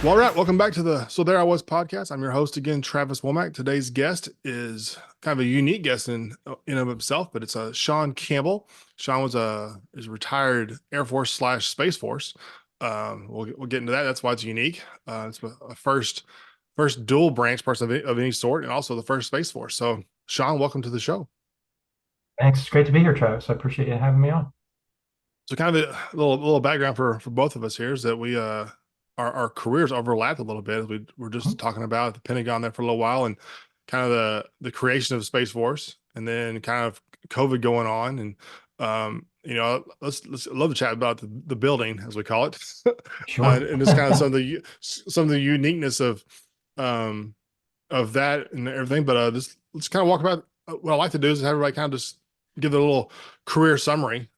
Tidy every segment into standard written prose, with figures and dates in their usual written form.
Well, all right, welcome back to the So There I Was podcast. I'm your host again, Travis Womack. Today's guest is kind of a unique guest in of himself, but it's Shawn Campbell. Shawn is a retired Air Force slash Space Force. We'll get into that. That's why it's unique. It's a first dual branch person of any sort, and also the first Space Force. So, Shawn, welcome to the show. Thanks. It's great to be here, Travis. I appreciate you having me on. So, kind of a little background for both of us here is that we our careers overlapped a little bit. We were just Mhm. talking about the Pentagon there for a little while, and kind of the creation of Space Force, and then kind of COVID going on, and let's love to chat about the building as we call it, Sure. and just kind of some of the uniqueness um of that and everything. But just let's kind of walk about what I like to do is have everybody kind of just give a little career summary,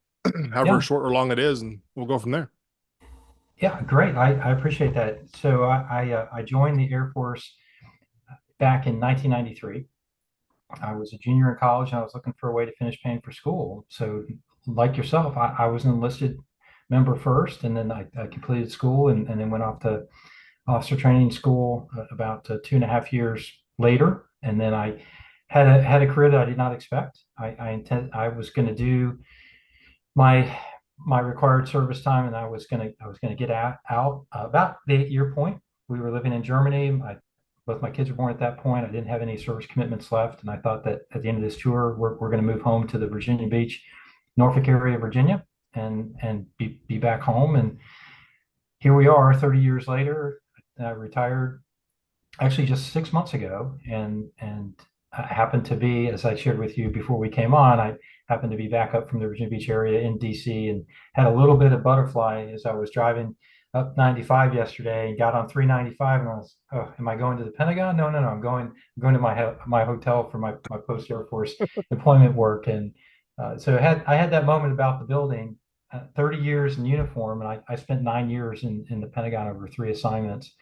however Yeah. short or long it is, and we'll go from there. Yeah. Great. I appreciate that. So I joined the Air Force back in 1993. I was a junior in college and I was looking for a way to finish paying for school. So, like yourself, I was an enlisted member first, and then I completed school and then went off to officer training school about 2.5 years later. And then I had a career that I did not expect. I was going to do my my required service time, and I was gonna get out about the 8 year point. We were living in Germany. Both my kids were born at that point. I didn't have any service commitments left, and I thought that at the end of this tour, we're going to move home to the Virginia Beach, Norfolk area of Virginia, and be back home. And here we are, 30 years later. I retired actually just 6 months ago, and I happened to be, as I shared with you before we came on, I happened to be back up from the Virginia Beach area in DC and had a little bit of butterfly as I was driving up 95 yesterday and got on 395 and I was, oh, am I going to the Pentagon? No, no, no. I'm going to my hotel for my post Air Force deployment work. And so I had that moment about the building. 30 years in uniform, and I spent 9 years in the Pentagon over 3 assignments.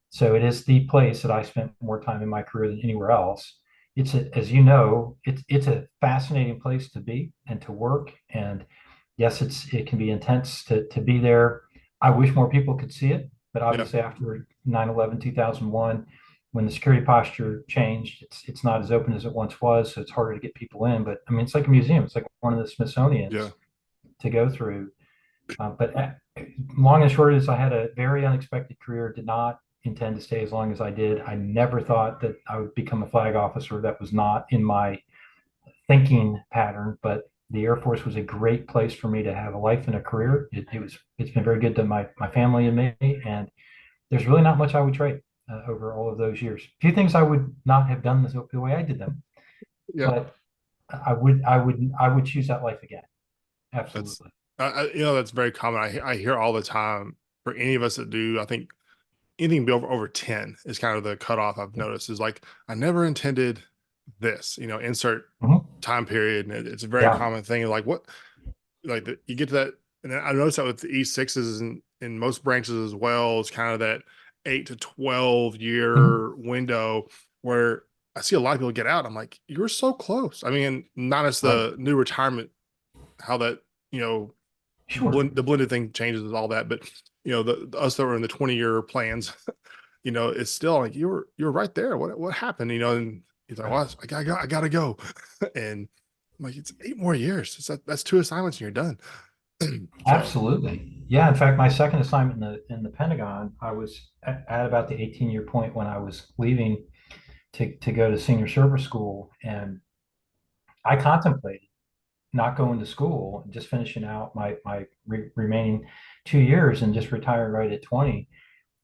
So it is the place that I spent more time in my career than anywhere else. As you know, it's a fascinating place to be and to work. And yes, it can be intense to be there. I wish more people could see it, but Yeah. obviously after 9/11, 2001, when the security posture changed, it's not as open as it once was. So it's harder to get people in. But I mean, it's like a museum. It's like one of the Yeah. Smithsonian's to go through. But long and short is I had a very unexpected career, did not intend to stay as long as I did. I never thought that I would become a flag officer. That was not in my thinking pattern, but the Air Force was a great place for me to have a life and a career. It's been very good to my family and me, and there's really not much I would trade over all of those years. A few things I would not have done the way I did them, Yeah. but I would choose that life again. That's Absolutely. that's very common. I hear all the time for any of us that do. I think anything over 10 is kind of the cutoff I've noticed is like, I never intended this, insert Mhm. time period. And it's a very Yeah. common thing. Like you get to that. And then I noticed that with the E6s and in most branches as well, it's kind of that 8 to 12 year Mhm. window where I see a lot of people get out. I'm like, you're so close. I mean, not as Right. the new retirement, how that, you know, Sure. the blended thing changes and all that, but the us that were in the 20-year plans, it's still like you're right there. What happened? And he's like, Right. well, I gotta go. And I'm like, it's 8 more years. That's 2 assignments and you're done. So Absolutely. Yeah. In fact, my second assignment in the Pentagon, I was at about the 18-year point when I was leaving to go to senior service school, and I contemplated not going to school and just finishing out my remaining 2 years and just retiring right at 20.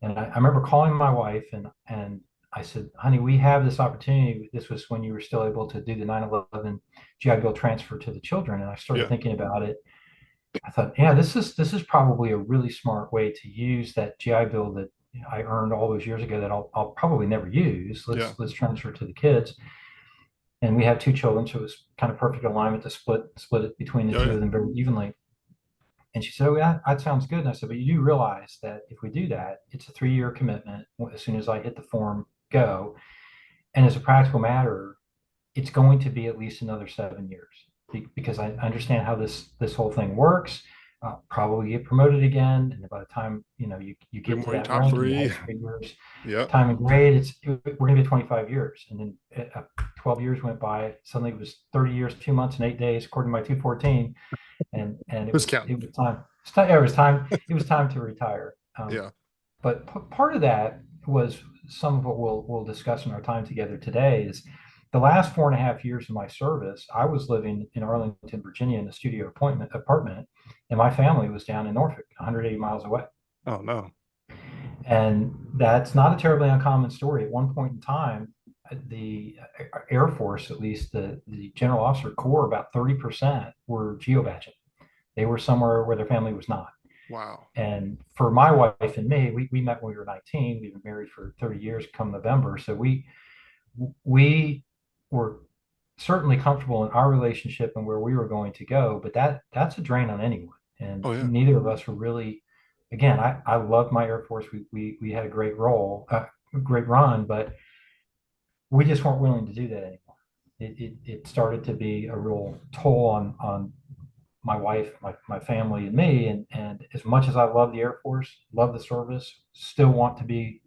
And I remember calling my wife and I said, honey, we have this opportunity. This was when you were still able to do the 9/11 GI Bill transfer to the children. And I started yeah, thinking about it. I thought, yeah, this is probably a really smart way to use that GI Bill that I earned all those years ago that I'll probably never use. yeah, Let's transfer to the kids. And we have two children, so it was kind of perfect alignment to split it between the oh two yeah, of them very evenly. And she said, "Oh, yeah, that sounds good." And I said, "But you do realize that if we do that, it's a 3 year commitment. As soon as I hit the form, go. And as a practical matter, it's going to be at least another 7 years because I understand how this whole thing works. probably get promoted again. And by the time, you Three get to more in that top rank and you three. have 3 years Yep. time and grade, we're going to be 25 years. And then 12 years went by. Suddenly it was 30 years, 2 months and 8 days, according to my 214. And Who's counting? it was time. It was time to retire. Yeah. But part of that was some of what we'll discuss in our time together today is the last 4.5 years of my service. I was living in Arlington, Virginia, in a studio apartment, and my family was down in Norfolk, 180 miles away. Oh no. And that's not a terribly uncommon story. At one point in time, the Air Force, at least the General Officer Corps, about 30% were geobaching. They were somewhere where their family was not. Wow. And for my wife and me, we met when we were 19. We've been married for 30 years come November. So we were certainly comfortable in our relationship and where we were going to go, but that's a drain on anyone. And Oh yeah. neither of us were really, again, I loved my Air Force. We had a great run, but we just weren't willing to do that anymore. It started to be a real toll on my wife, my family, and me. And as much as I love the Air Force, love the service, still want to be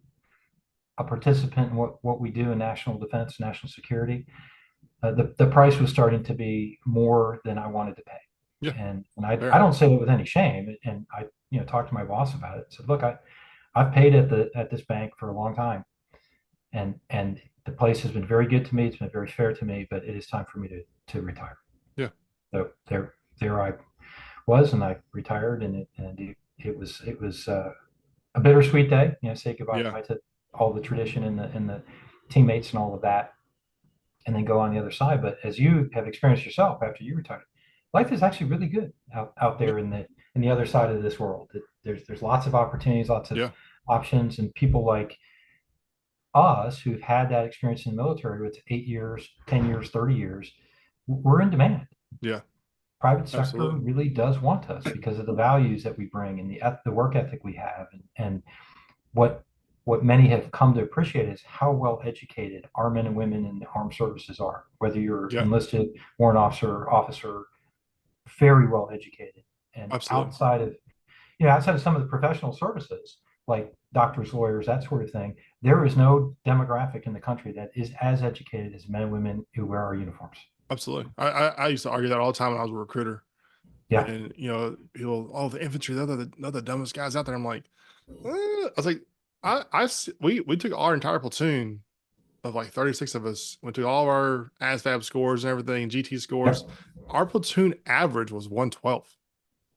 a participant in what we do in national defense, national security, the price was starting to be more than I wanted to pay. Yeah. And I Fair. don't say it with any shame. And I, talked to my boss about it. Said, look, I've paid at this bank for a long time, and the place has been very good to me. It's been very fair to me, but it is time for me to retire. Yeah. So there I was, and I retired, and it was a bittersweet day. Say goodbye Yeah. to all the tradition and the teammates and all of that, and then go on the other side. But as you have experienced yourself after you retired, life is actually really good out Yeah. there in the other side of this world. There's lots of opportunities, lots of Yeah. options, and people like us who've had that experience in the military with 8 years, 10 years, 30 years, we're in demand. Yeah. Private sector Absolutely. really does want us because of the values that we bring and the work ethic we have, and what what many have come to appreciate is how well educated our men and women in the armed services are. Whether you're Yeah. enlisted, warrant officer, very well educated, and Absolutely. outside of some of the professional services like doctors, lawyers, that sort of thing, there is no demographic in the country that is as educated as men and women who wear our uniforms. Absolutely. I used to argue that all the time when I was a recruiter. Yeah. And people, oh, the infantry, they're the dumbest guys out there. I'm like, I was like, we took our entire platoon of like 36 of us, went through all of our ASVAB scores and everything, GT scores. Yep. Our platoon average was 112.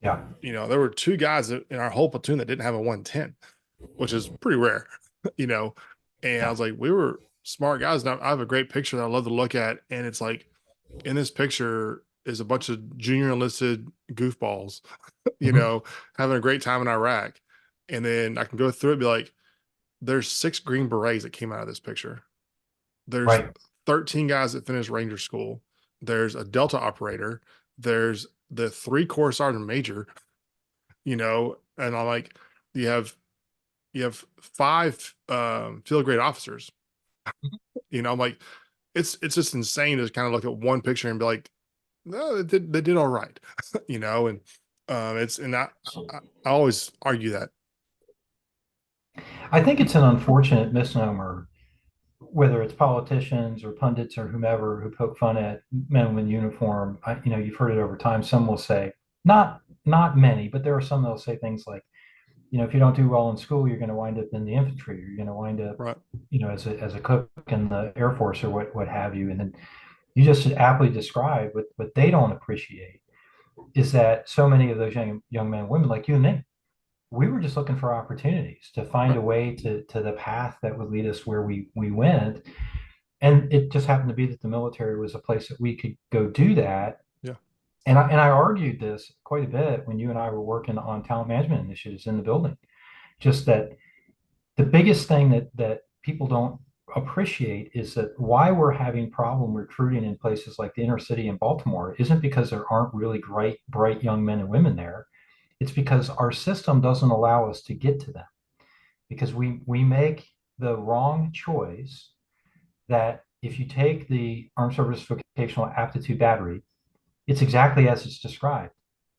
Yeah. There were two guys in our whole platoon that didn't have a 110, which is pretty rare, you know. And I Yeah. was like, we were smart guys. Now I have a great picture that I love to look at, and it's like in this picture is a bunch of junior enlisted goofballs, Hmm. having a great time in Iraq. And then I can go through it and be like, there's 6 Green Berets that came out of this picture. There's Right. 13 guys that finished Ranger School. There's a Delta operator. There's the 3 Corps Sergeant Major, and I'm like, you have 5 field grade officers. I'm like, it's just insane to kind of look at one picture and be like, no, they did all right, and it's and I always argue that. I think it's an unfortunate misnomer, whether it's politicians or pundits or whomever who poke fun at men in uniform. You've heard it over time. Some will say, not many, but there are some that will say things like, if you don't do well in school, you're going to wind up in the infantry. You're going to wind up, Right. as a cook in the Air Force or what have you. And then you just aptly describe what they don't appreciate is that so many of those young men and women like you and me, we were just looking for opportunities to find Right. a way to the path that would lead us where we went. And it just happened to be that the military was a place that we could go do that. Yeah. And I argued this quite a bit when you and I were working on talent management initiatives in the building. Just that the biggest thing that people don't appreciate is that why we're having problem recruiting in places like the inner city in Baltimore isn't because there aren't really great, bright young men and women there. It's because our system doesn't allow us to get to them because we make the wrong choice that if you take the Armed Service Vocational Aptitude Battery, it's exactly as it's described.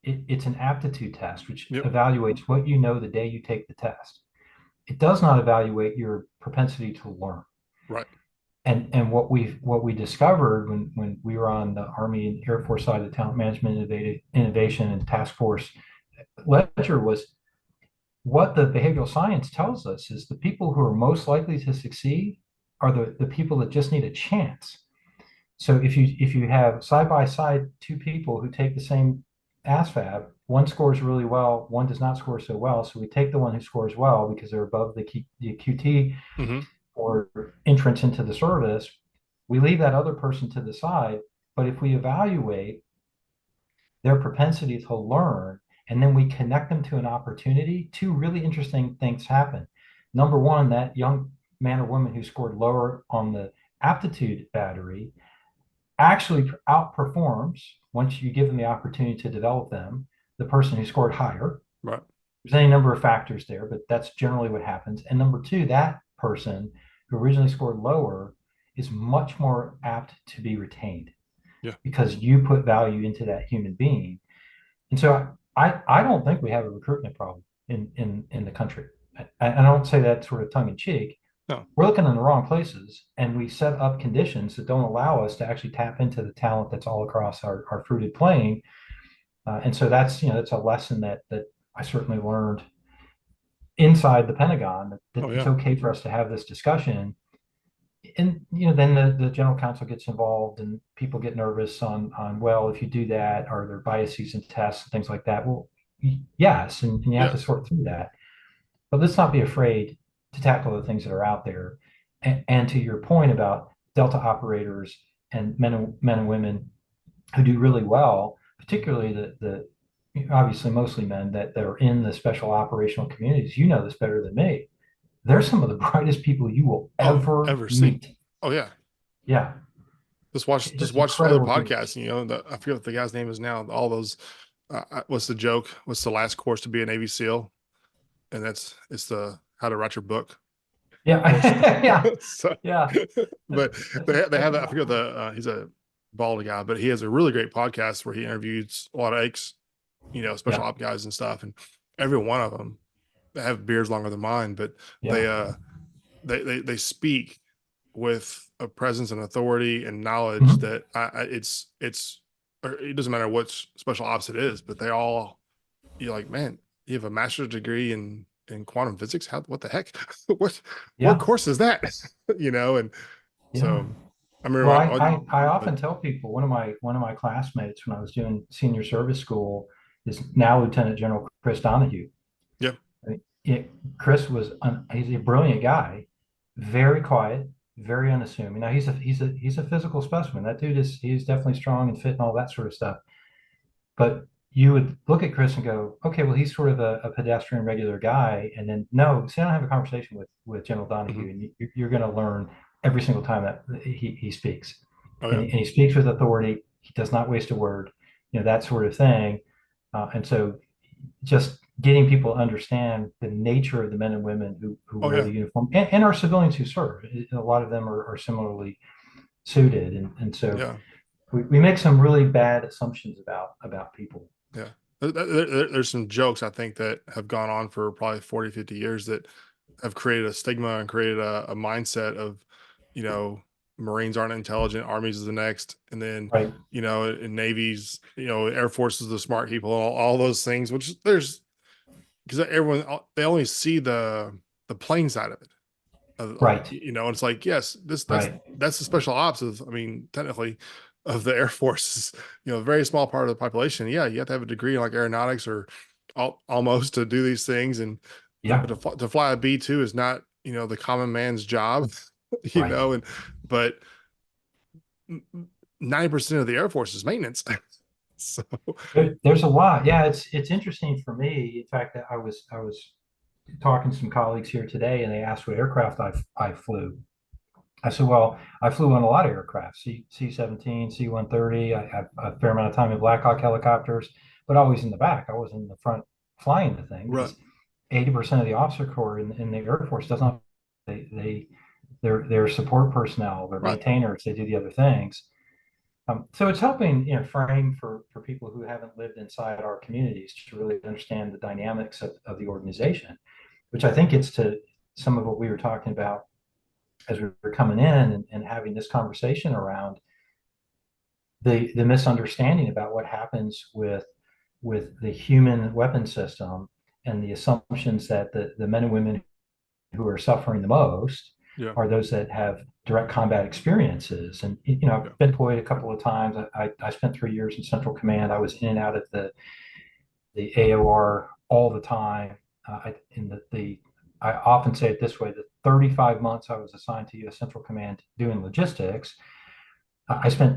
it's an aptitude test, which Yep. evaluates what you know the day you take the test. It does not evaluate your propensity to learn. Right. And what we discovered when we were on the Army and Air Force side of the talent management innovation and task force ledger was what the behavioral science tells us is the people who are most likely to succeed are the people that just need a chance. So if you have side by side two people who take the same ASVAB, one scores really well, one does not score so well. So we take the one who scores well because they're above the QT Mm-hmm. or entrance into the service. We leave that other person to the side. But if we evaluate their propensity to learn and then we connect them to an opportunity, two really interesting things happen. Number one, that young man or woman who scored lower on the aptitude battery actually outperforms, once you give them the opportunity to develop them, the person who scored higher. Right. There's any number of factors there, but that's generally what happens. And number two, that person who originally scored lower is much more apt to be retained Yeah. because you put value into that human being. And so I don't think we have a recruitment problem in the country. I don't say that sort of tongue in cheek. No. We're looking in the wrong places, and we set up conditions that don't allow us to actually tap into the talent that's all across our fruited plain. And so that's a lesson that I certainly learned inside the Pentagon, that Oh it's yeah. okay for us to have this discussion. And then the general counsel gets involved, and people get nervous on well, if you do that, are there biases in tests and things like that? Well, yes, and you have to Yes. sort through that. But let's not be afraid to tackle the things that are out there. And to your point about Delta operators and men and women who do really well, particularly the obviously mostly men that are in the special operational communities, you know this better than me. They're some of the brightest people you will Oh, ever ever see. meet. Oh yeah. Yeah, Just just watch other incredible humans. podcasts. I forget what the guy's name is now. All those. What's the joke? What's the last course to be a Navy SEAL? And it's the how to write your book Yeah, course. yeah, So, yeah. but they That's have that. I exactly forget right. he's a bald guy, but he has a really great podcast where he interviews a lot of ex, special Yeah, op guys and stuff, and every one of them they have beards longer than mine, but yeah. they they speak with a presence and authority and knowledge Mhm. that it's it doesn't matter what special ops it is, but they all you're like, man, you have a master's degree in quantum physics. What the heck? what what Yeah, course is that? And yeah. so I remember Well, I I but often tell people one of my classmates when I was doing senior service school is now Lieutenant General Chris Donahue. yeah, I mean, Chris he's a brilliant guy, very quiet, very unassuming. Now he's a physical specimen. That dude he's definitely strong and fit and all that sort of stuff. But you would look at Chris and go, okay, well, he's sort of a pedestrian regular guy. And then no, sit down and have a conversation with General mhm. Donahue, and you're going to learn every single time that he speaks. Oh And, yeah, and he speaks with authority. He does not waste a word, that sort of thing. And so just getting people to understand the nature of the men and women who oh wear yeah, the uniform and our civilians who serve. A lot of them are similarly suited. And so yeah, we make some really bad assumptions about people. yeah. There's some jokes I think that have gone on for probably 40, 50 years that have created a stigma and created a mindset of, you know, Marines aren't intelligent, armies is the next, and then, Right. in navies, Air Force is the smart people, all those things, which there's because everyone they only see the plane side of it. Right. It's like, yes, Right. that's the special ops of, I mean, technically of the Air Force is, a very small part of the population. Yeah, you have to have a degree in like aeronautics or almost to do these things. And but Yeah. to fly a B-2 is not, the common man's job, Right. and but 90% of the Air Force is maintenance. So There's a lot. Yeah, it's interesting for me. In fact, I was talking to some colleagues here today, and they asked what aircraft I flew. I said, well, I flew on a lot of aircraft, C-17, C-130. I had a fair amount of time in Black Hawk helicopters, but always in the back. I was in the front flying the thing right, because 80% of the officer corps in the Air Force does not. They're support personnel, they're right, maintainers, they do the other things. So it's helping, frame for people who haven't lived inside our communities to really understand the dynamics of the organization, which I think gets to some of what we were talking about as we were coming in and having this conversation around the misunderstanding about what happens with the human weapon system and the assumptions that the men and women who are suffering the most Yeah. are those that have direct combat experiences. And, you know, Yeah. I've been deployed a couple of times. I spent 3 years in Central Command. I was in and out of the AOR all the time. I often say it this way: the 35 months I was assigned to U.S. Central Command doing logistics, I spent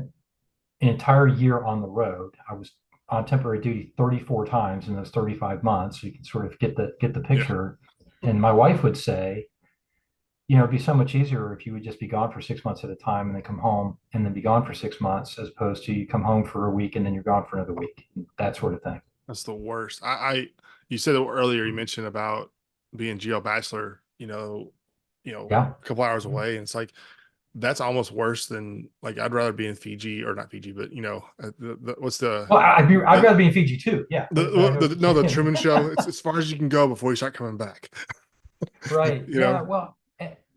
an entire year on the road. I was on temporary duty 34 times in those 35 months. So you can sort of get the Yeah. picture. And my wife would say, you know, it'd be so much easier if you would just be gone for 6 months at a time and then come home and then be gone for 6 months, as opposed to you come home for a week and then you're gone for another week, that sort of thing. That's the worst. You said it earlier, you mentioned about being geo bachelor, Yeah. a couple hours away. And it's like, that's almost worse than, like, I'd rather be in Fiji, or not Fiji, but what's Well, I'd the, rather be in Fiji too. Yeah. I know what no, the you're Truman saying. Show. It's as far as you can go before you start coming back. Right. you Yeah. know? Well,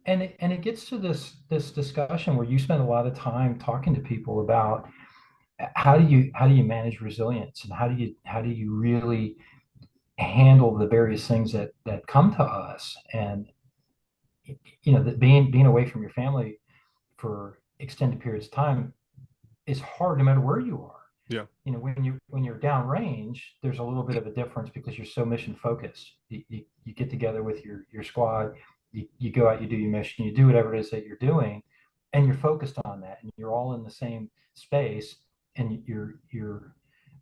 and it gets to this discussion where you spend a lot of time talking to people about how do you manage resilience, and how do you really handle the various things that come to us. And you know, that being away from your family for extended periods of time is hard no matter where you are. Yeah. You know, when you're downrange, there's a little bit of a difference because you're so mission focused. You get together with your squad, you go out, you do your mission, you do whatever it is that you're doing, and you're focused on that, and you're all in the same space. And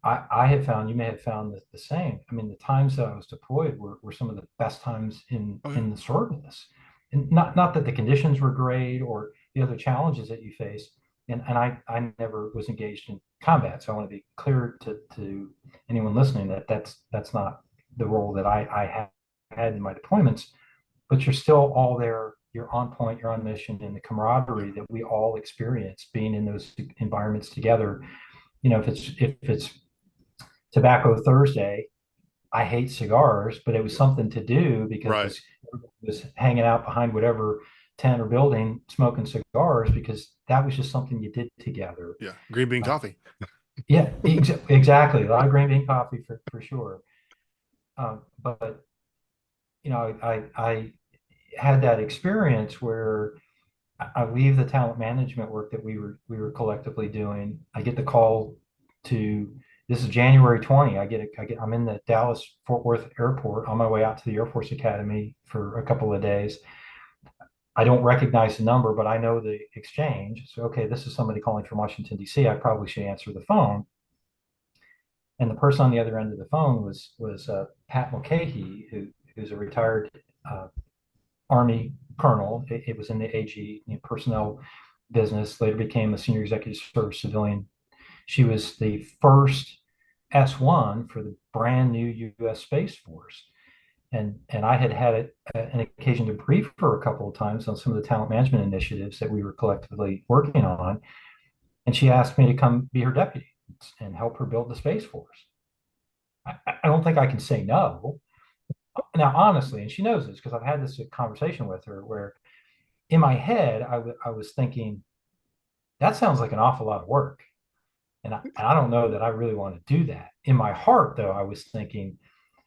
I have found, you may have found the same. I mean, the times that I was deployed were some of the best times in Oh, yeah. in the service. And not that the conditions were great or the other challenges that you face. And I never was engaged in combat. So I want to be clear to anyone listening that that's not the role that I had in my deployments. But you're still all there. You're on point. You're on mission, and the Yeah. camaraderie that we all experience being in those environments together. You know, if it's Tobacco Thursday, I hate cigars, but it was something to do because Right. everybody was hanging out behind whatever tent or building smoking cigars, because that was just something you did together. Yeah. Green bean Uh, coffee. yeah, exactly. A lot of green bean coffee for sure. But you know, I had that experience where I leave the talent management work that we were collectively doing. I get the call to, this is January 20. I'm in the Dallas Fort Worth airport on my way out to the Air Force Academy for a couple of days. I don't recognize the number, but I know the exchange. So, okay, this is somebody calling from Washington, D.C. I probably should answer the phone. And the person on the other end of the phone was Pat Mulcahy, who's a retired uh, Army colonel. It was in the AG, you know, personnel business, later became a senior executive service civilian. She was the first S1 for the brand new U.S. Space Force. And I had an occasion to brief her a couple of times on some of the talent management initiatives that we were collectively working on. And she asked me to come be her deputy and help her build the Space Force. I don't think I can say no. Now, honestly, and she knows this because I've had this conversation with her, where in my head, I was thinking, that sounds like an awful lot of work. And I don't know that I really want to do that. In my heart, though, I was thinking,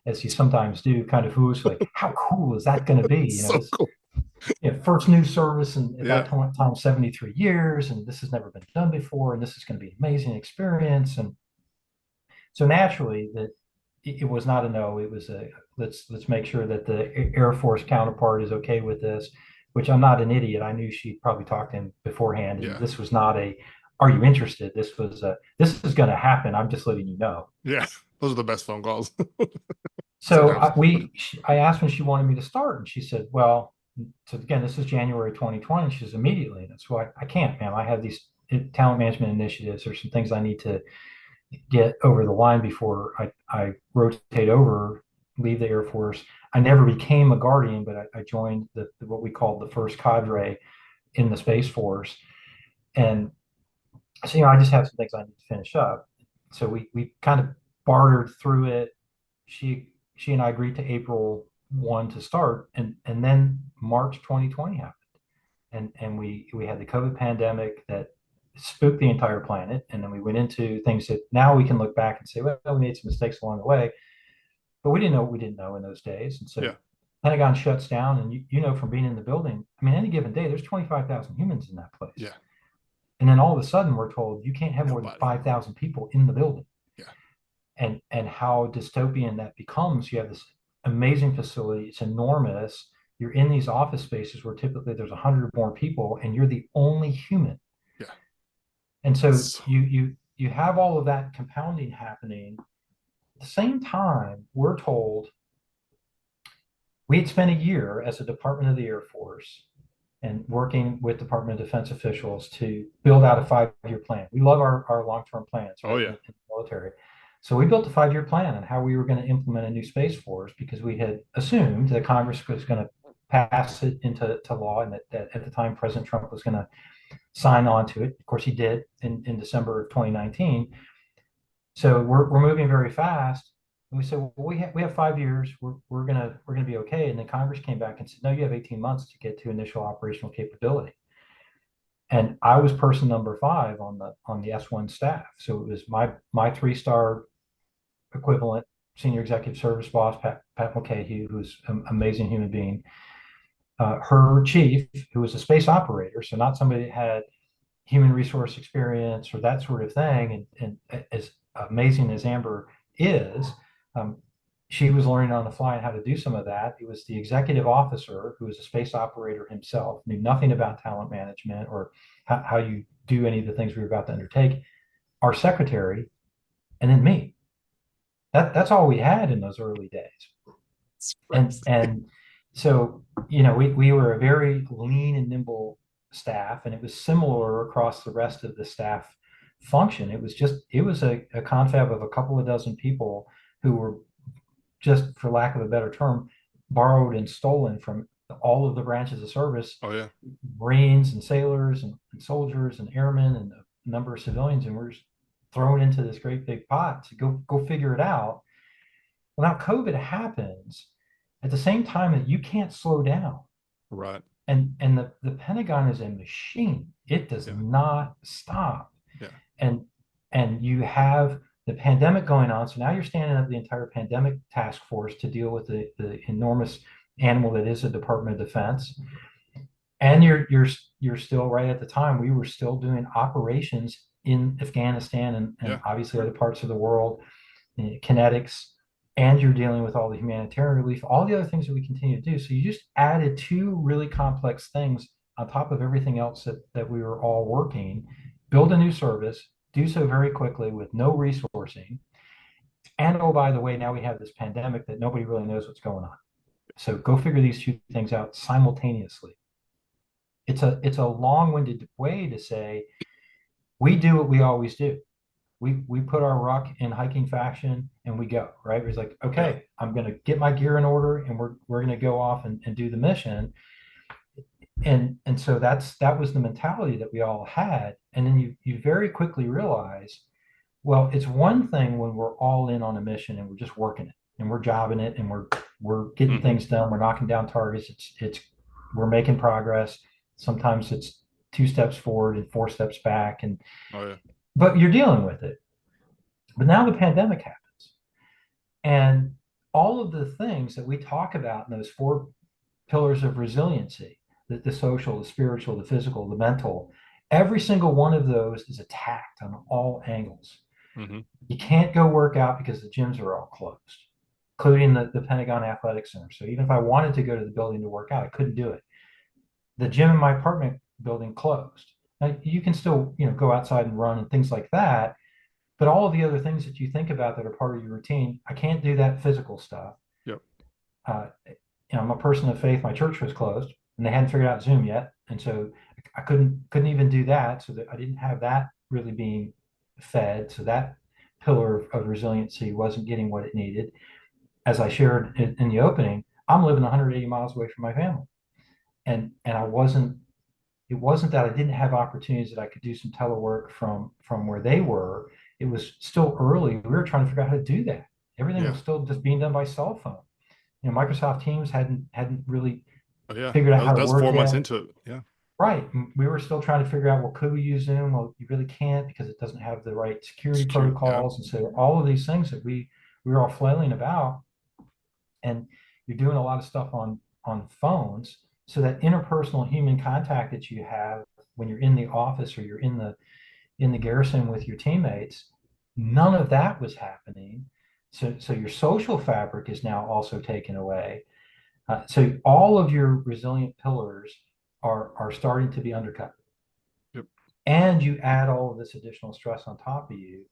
as you sometimes do, kind of who's like, how cool is that going to be? You know, So this, cool. you know, first new service, and at that Yeah. time, 73 years, and this has never been done before, and this is going to be an amazing experience. And so naturally, that it was not a no. It was a, let's make sure that the Air Force counterpart is okay with this. Which, I'm not an idiot. I knew she'd probably talked to him beforehand, and Yeah. this was not a, are you interested? This was a, this is going to happen. I'm just letting you know. Yeah. Those are the best phone calls. So Sometimes. I asked when she wanted me to start, and she said, well, so again, this is January 2020. She says, immediately. And that's why I can't, ma'am. I have these talent management initiatives. There's some things I need to get over the line before I rotate over, leave the Air Force. I never became a Guardian, but I joined what we called the first cadre in the Space Force. And so, you know, I just have some things I need to finish up. so we kind of bartered through it. She and I agreed to April 1 to start, and then March 2020 happened, and we had the COVID pandemic that spooked the entire planet, and then we went into things that now we can look back and say, well, we made some mistakes along the way, but we didn't know what we didn't know in those days, and so Yeah. Pentagon shuts down, and you know from being in the building, I mean, any given day, there's 25,000 humans in that place. Yeah. And then all of a sudden, we're told you can't have more than Nobody. 5,000 people in the building. Yeah. And how dystopian that becomes. You have this amazing facility, it's enormous. You're in these office spaces where typically there's 100 more people, and you're the only human. Yeah. And so So, you have all of that compounding happening. At the same time, we're told we had spent a year as a Department of the Air Force and working with Department of Defense officials to build out a 5-year plan. We love our long-term plans, oh right, yeah. in the military. So we built a 5-year plan on how we were going to implement a new Space Force, because we had assumed that Congress was going to pass it into law, and that at the time President Trump was going to sign on to it. Of course, he did in December of 2019. So we're moving very fast. And we said, well, we have 5 years. We're gonna be okay. And then Congress came back and said, no, you have 18 months to get to initial operational capability. And I was person number 5 on the S1 staff. So it was my 3-star equivalent senior executive service boss, Pat Mulcahy, who's an amazing human being. Her chief, who was a space operator, so not somebody that had human resource experience or that sort of thing. And as amazing as Amber is, um, she was learning on the fly how to do some of that. It was the executive officer, who was a space operator himself, knew nothing about talent management or how you do any of the things we were about to undertake, our secretary, and then me. That's all we had in those early days. It's crazy. And so, we were a very lean and nimble staff, and it was similar across the rest of the staff function. It was a confab of a couple of dozen people who were, just for lack of a better term, borrowed and stolen from all of the branches of service, Oh yeah. Marines and sailors and soldiers and airmen and a number of civilians, and we're just thrown into this great big pot to go figure it out. Well, now COVID happens at the same time that you can't slow down. Right. And the Pentagon is a machine. It does Yeah. not stop. Yeah. And you have the pandemic going on. So now you're standing up the entire pandemic task force to deal with the enormous animal that is the Department of Defense. And you're still, right at the time, we were still doing operations in Afghanistan and Yeah. obviously other parts of the world, kinetics, and you're dealing with all the humanitarian relief, all the other things that we continue to do. So you just added 2 really complex things on top of everything else that we were all working, build a new service, do so very quickly with no resourcing. And oh, by the way, now we have this pandemic that nobody really knows what's going on. So go figure these 2 things out simultaneously. It's a long-winded way to say we do what we always do. We put our ruck in hiking fashion and we go, right? It's like, okay, Yeah. I'm going to get my gear in order and we're going to go off and do the mission. And so that was the mentality that we all had. And then you very quickly realize, well, it's one thing when we're all in on a mission and we're just working it and we're jobbing it and we're getting things done. We're knocking down targets. We're making progress. Sometimes it's 2 steps forward and 4 steps back. Oh yeah. But you're dealing with it. But now the pandemic happens. And all of the things that we talk about in those 4 pillars of resiliency, the social, the spiritual, the physical, the mental, every single one of those is attacked on all angles. Mm-hmm. You can't go work out because the gyms are all closed, including the Pentagon Athletic Center. So even if I wanted to go to the building to work out, I couldn't do it. The gym in my apartment building closed. Now, you can still, go outside and run and things like that. But all of the other things that you think about that are part of your routine, I can't do that physical stuff. Yep. I'm a person of faith. My church was closed and they hadn't figured out Zoom yet. And so I couldn't even do that. So that I didn't have that really being fed. So that pillar of resiliency wasn't getting what it needed. As I shared in the opening, I'm living 180 miles away from my family. And it wasn't that I didn't have opportunities that I could do some telework from where they were. it was still early. We were trying to figure out how to do that. Everything Yeah. was still just being done by cell phone. Microsoft Teams hadn't really Oh yeah. figured out how to That was work 4 months yet. into it. Yeah. Right. We were still trying to figure out, well, could we use Zoom? Well, you really can't because it doesn't have the right security Secure. Yeah. protocols. And so all of these things that we were all flailing about, and you're doing a lot of stuff on phones. So that interpersonal human contact that you have when you're in the office or you're in the garrison with your teammates, none of that was happening. So your social fabric is now also taken away. So all of your resilient pillars are starting to be undercut. Yep. And you add all of this additional stress on top of you.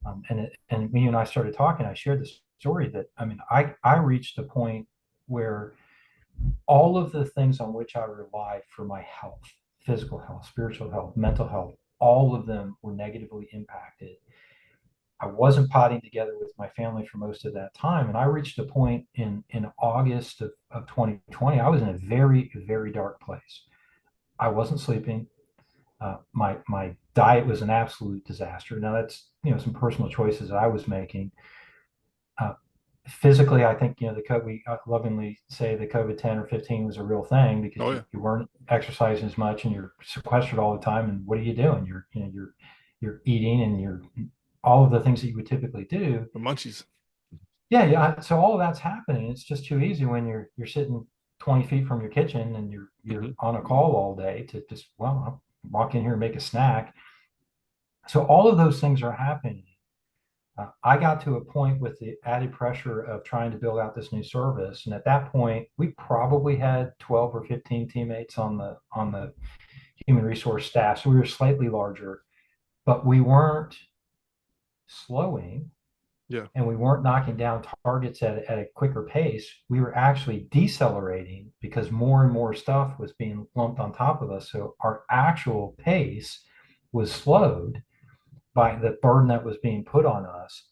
And when you and I started talking, I shared this story that, I mean, I reached a point where all of the things on which I relied for my health, physical health, spiritual health, mental health, all of them were negatively impacted. I wasn't potting together with my family for most of that time. And I reached a point in August of 2020, I was in a very, very dark place. I wasn't sleeping. My diet was an absolute disaster. Now that's, some personal choices I was making. Uh, Physically, I think, we lovingly say the COVID-10 or 15 was a real thing because Oh you, yeah. you weren't exercising as much and you're sequestered all the time. And what are you doing? You're eating and you're all of the things that you would typically do. The munchies. Yeah, yeah. So all of that's happening. It's just too easy when you're sitting 20 feet from your kitchen and you're Hmm. on a call all day to just, well, I'll walk in here and make a snack. So all of those things are happening. I got to a point with the added pressure of trying to build out this new service, and at that point, we probably had 12 or 15 teammates on the human resource staff. So we were slightly larger, but we weren't slowing Yeah. and we weren't knocking down targets at a quicker pace. We were actually decelerating because more and more stuff was being lumped on top of us. So our actual pace was slowed by the burden that was being put on us.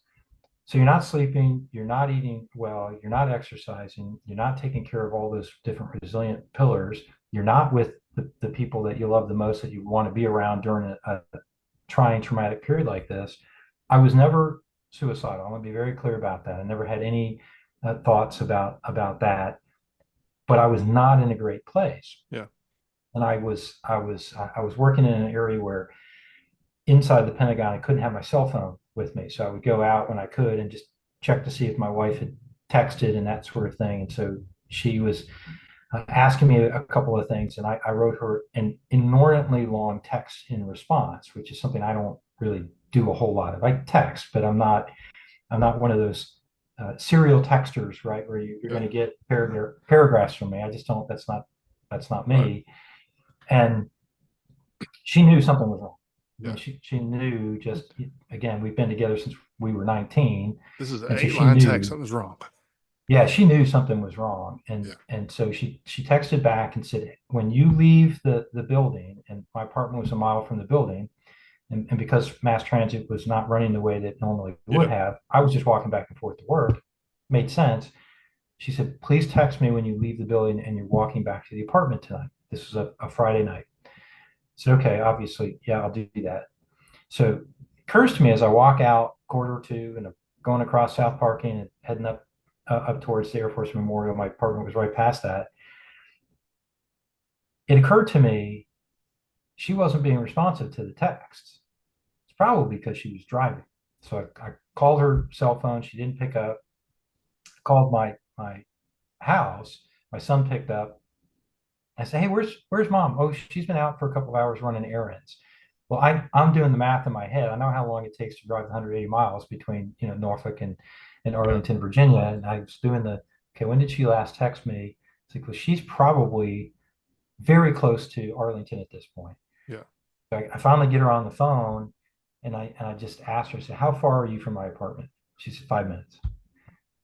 So you're not sleeping, you're not eating well, you're not exercising, you're not taking care of all those different resilient pillars, you're not with the people that you love the most that you want to be around during a trying traumatic period like this. I was never suicidal. I want to be very clear about that. I never had any thoughts about that, but I was not in a great place. Yeah. And I was working in an area where inside the Pentagon I couldn't have my cell phone with me, so I would go out when I could and just check to see if my wife had texted and that sort of thing. And so she was asking me a couple of things, and I wrote her an inordinately long text in response, which is something I don't really do a whole lot of. I text, but I'm not one of those serial texters, right? Where you're Yeah. going to get paragraphs from me. I just don't. That's not Right. me. And she knew something was wrong. I mean, Yeah. she knew just again, we've been together since we were 19, This is an and so eight she line text. knew. Something's wrong. Yeah, she knew something was wrong, and Yeah. and so she texted back and said, when you leave the building, and my apartment was a mile from the building, and because mass transit was not running the way that it normally would Yeah. have, I was just walking back and forth to work. Made sense. She said, please text me when you leave the building and you're walking back to the apartment tonight. This was a Friday night. So okay, obviously, yeah, I'll do that. So it occurs to me as I walk out quarter two and I'm going across South Parking and heading up towards the Air Force Memorial. My apartment was right past that. It occurred to me she wasn't being responsive to the texts. It's probably because she was driving. So I called her cell phone. She didn't pick up. Called my house. My son picked up. I said, "Hey, where's mom? Oh, she's been out for a couple of hours running errands." Well, I'm doing the math in my head. I know how long it takes to drive 180 miles between Norfolk and Yeah. Arlington, Virginia, and I was doing okay. When did she last text me? It's like, well, she's probably very close to Arlington at this point. Yeah. So I finally get her on the phone, and I just asked her, I said, "How far are you from my apartment?" She said, "5 minutes."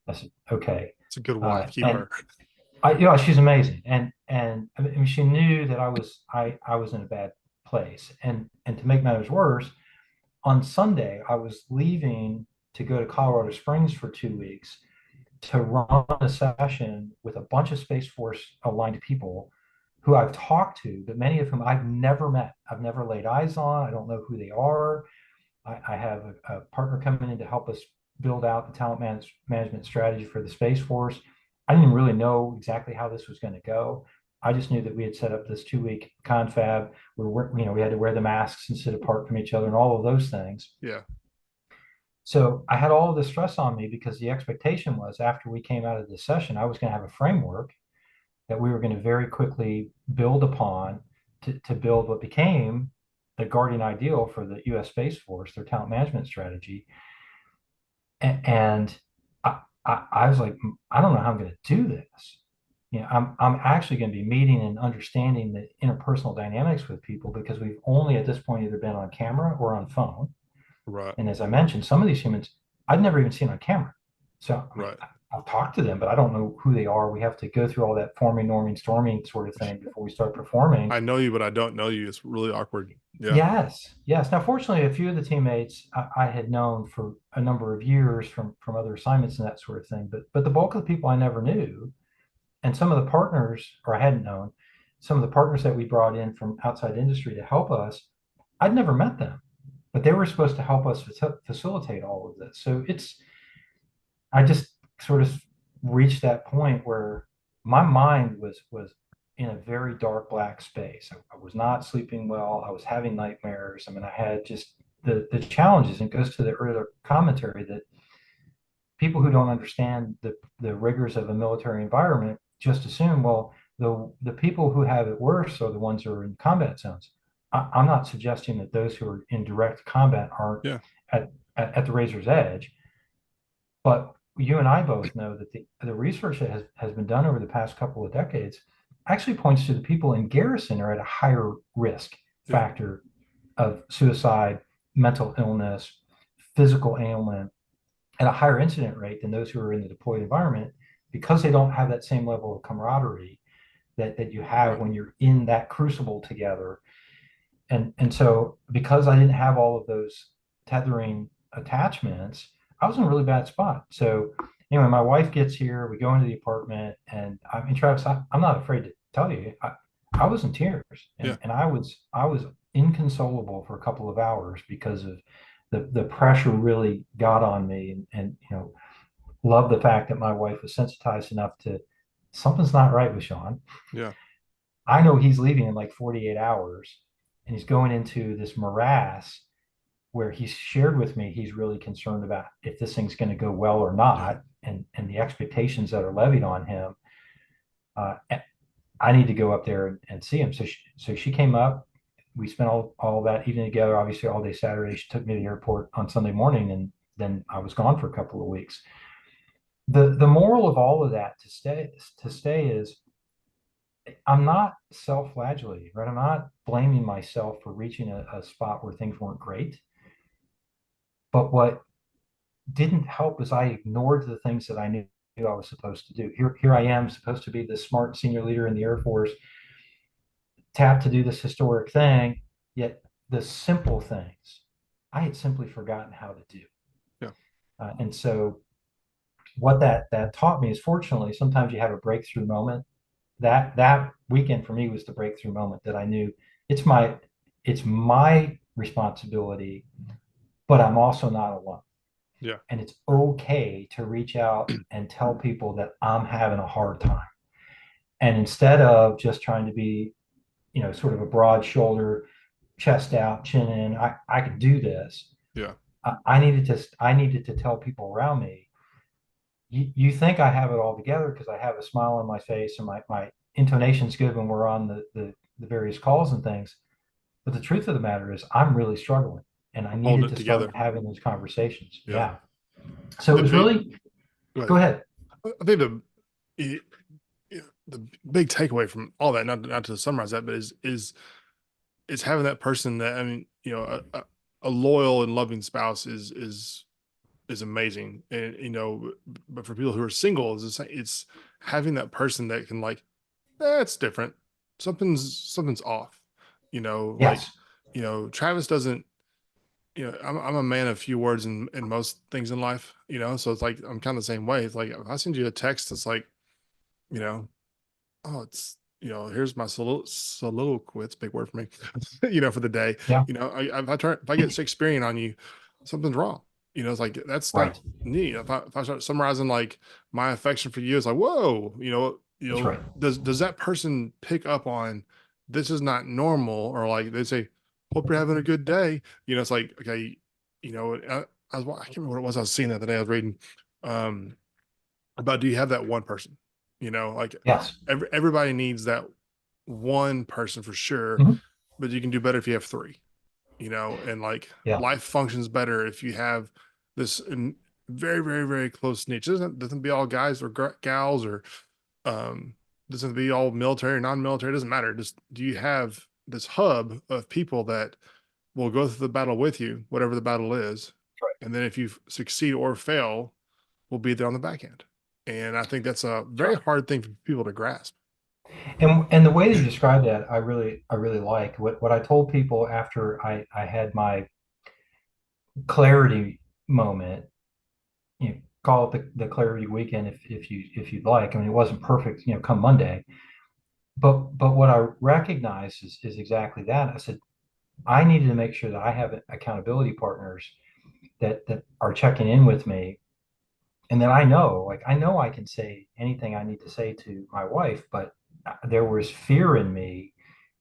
I said, "Okay." It's a good wife. Keep And her. she's amazing, and I mean, she knew that I was in a bad place, and to make matters worse, on Sunday I was leaving to go to Colorado Springs for 2 weeks to run a session with a bunch of Space Force aligned people who I've talked to, but many of whom I've never met, I've never laid eyes on, I don't know who they are. I have a partner coming in to help us build out the management strategy for the Space Force. I didn't really know exactly how this was going to go. I just knew that we had set up this 2 week confab where we had to wear the masks and sit apart from each other and all of those things. Yeah. So I had all of this stress on me because the expectation was after we came out of this session, I was going to have a framework that we were going to very quickly build upon to build what became the guardian ideal for the U.S. Space Force, their talent management strategy. And I was like, I don't know how I'm going to do this. I'm actually going to be meeting and understanding the interpersonal dynamics with people because we've only at this point either been on camera or on phone. Right. And as I mentioned, some of these humans I'd never even seen on camera. So Right. I've talked to them, but I don't know who they are. We have to go through all that forming, norming, storming sort of thing before we start performing. I know you, but I don't know you. It's really awkward. Yeah. Yes, yes. Now, fortunately, a few of the teammates I had known for a number of years from other assignments and that sort of thing. But the bulk of the people I never knew, and some of the partners, or I hadn't known, some of the partners that we brought in from outside industry to help us, I'd never met them, but they were supposed to help us facilitate all of this. So I just sort of reached that point where my mind was in a very dark black space. I was not sleeping well. I was having nightmares. I mean, I had just the challenges, and it goes to the earlier commentary that people who don't understand the rigors of a military environment just assume, well, the people who have it worse are the ones who are in combat zones. I'm not suggesting that those who are in direct combat aren't Yeah. at the razor's edge, but you and I both know that the research that has been done over the past couple of decades actually points to the people in garrison are at a higher risk Yeah. factor of suicide, mental illness, physical ailment at a higher incident rate than those who are in the deployed environment because they don't have that same level of camaraderie that you have Right. when you're in that crucible together. And so because I didn't have all of those tethering attachments, I was in a really bad spot. So anyway, my wife gets here, we go into the apartment, and I mean, Travis, I'm not afraid to tell you, I was in tears, Yeah. and I was inconsolable for a couple of hours because of the pressure really got on me, and love the fact that my wife was sensitized enough to something's not right with Shawn. Yeah. I know he's leaving in like 48 hours and he's going into this morass where he's shared with me he's really concerned about if this thing's going to go well or Yeah. not, and the expectations that are levied on him. Uh, I need to go up there and see him. So she came up. We spent all that evening together, obviously all day Saturday. She took me to the airport on Sunday morning, and then I was gone for a couple of weeks. The moral of all of that to stay is I'm not self-flagellating, right? I'm not blaming myself for reaching a spot where things weren't great. But what didn't help is I ignored the things that I knew I was supposed to do. Here I am, supposed to be the smart senior leader in the Air Force, tapped to do this historic thing, yet the simple things I had simply forgotten how to do. Yeah. And so what that taught me is, fortunately, sometimes you have a breakthrough moment. That weekend for me was the breakthrough moment that I knew it's my responsibility, but I'm also not alone. Yeah. And it's okay to reach out and tell people that I'm having a hard time. And instead of just trying to be, sort of a broad shoulder, chest out, chin in, I can do this. Yeah. I needed to tell people around me, you think I have it all together because I have a smile on my face and my intonation's good when we're on the various calls and things. But the truth of the matter is I'm really struggling and I I'm holding needed it to start together. having those conversations. Yeah. Yeah. So it The was big, really, go go ahead. ahead. I think it- the big takeaway from all that, not to summarize that, but is having that person that, I mean, a loyal and loving spouse is amazing. And, but for people who are single, it's having that person that can like, it's different. Something's off, like, Yes. Travis doesn't, I'm a man of few words in most things in life, so it's like, I'm kind of the same way. It's like, if I send you a text, it's like, you know, oh, it's, here's my soliloquy. It's a big word for me, for the day. Yeah. If I get Shakespearean on you, something's wrong. It's like, that's not Right. neat. If I start summarizing like my affection for you, it's like, whoa, That's right. does that person pick up on this is not normal? Or like they say, hope you're having a good day. It's like, okay, I can't remember what it was I was seeing the other day. I was reading um about, do you have that one person? Like Yes. everybody needs that one person for sure, Mhm. but you can do better if you have three, and like Yeah. life functions better if you have this very, very, very close niche. Doesn't be all guys or gals, or um, doesn't be all military or non-military. It doesn't matter. Just, do you have this hub of people that will go through the battle with you, whatever the battle is, and then if you succeed or fail, we'll be there on the back end. And I think that's a That's very right. hard thing for people to grasp. And the way that you describe that, I really like what I told people after I had my clarity moment. Call it the clarity weekend if you'd like. I mean, it wasn't perfect, come Monday, but what I recognize is exactly that. I said I needed to make sure that I have accountability partners that are checking in with me, and then I know I can say anything I need to say to my wife, but there was fear in me,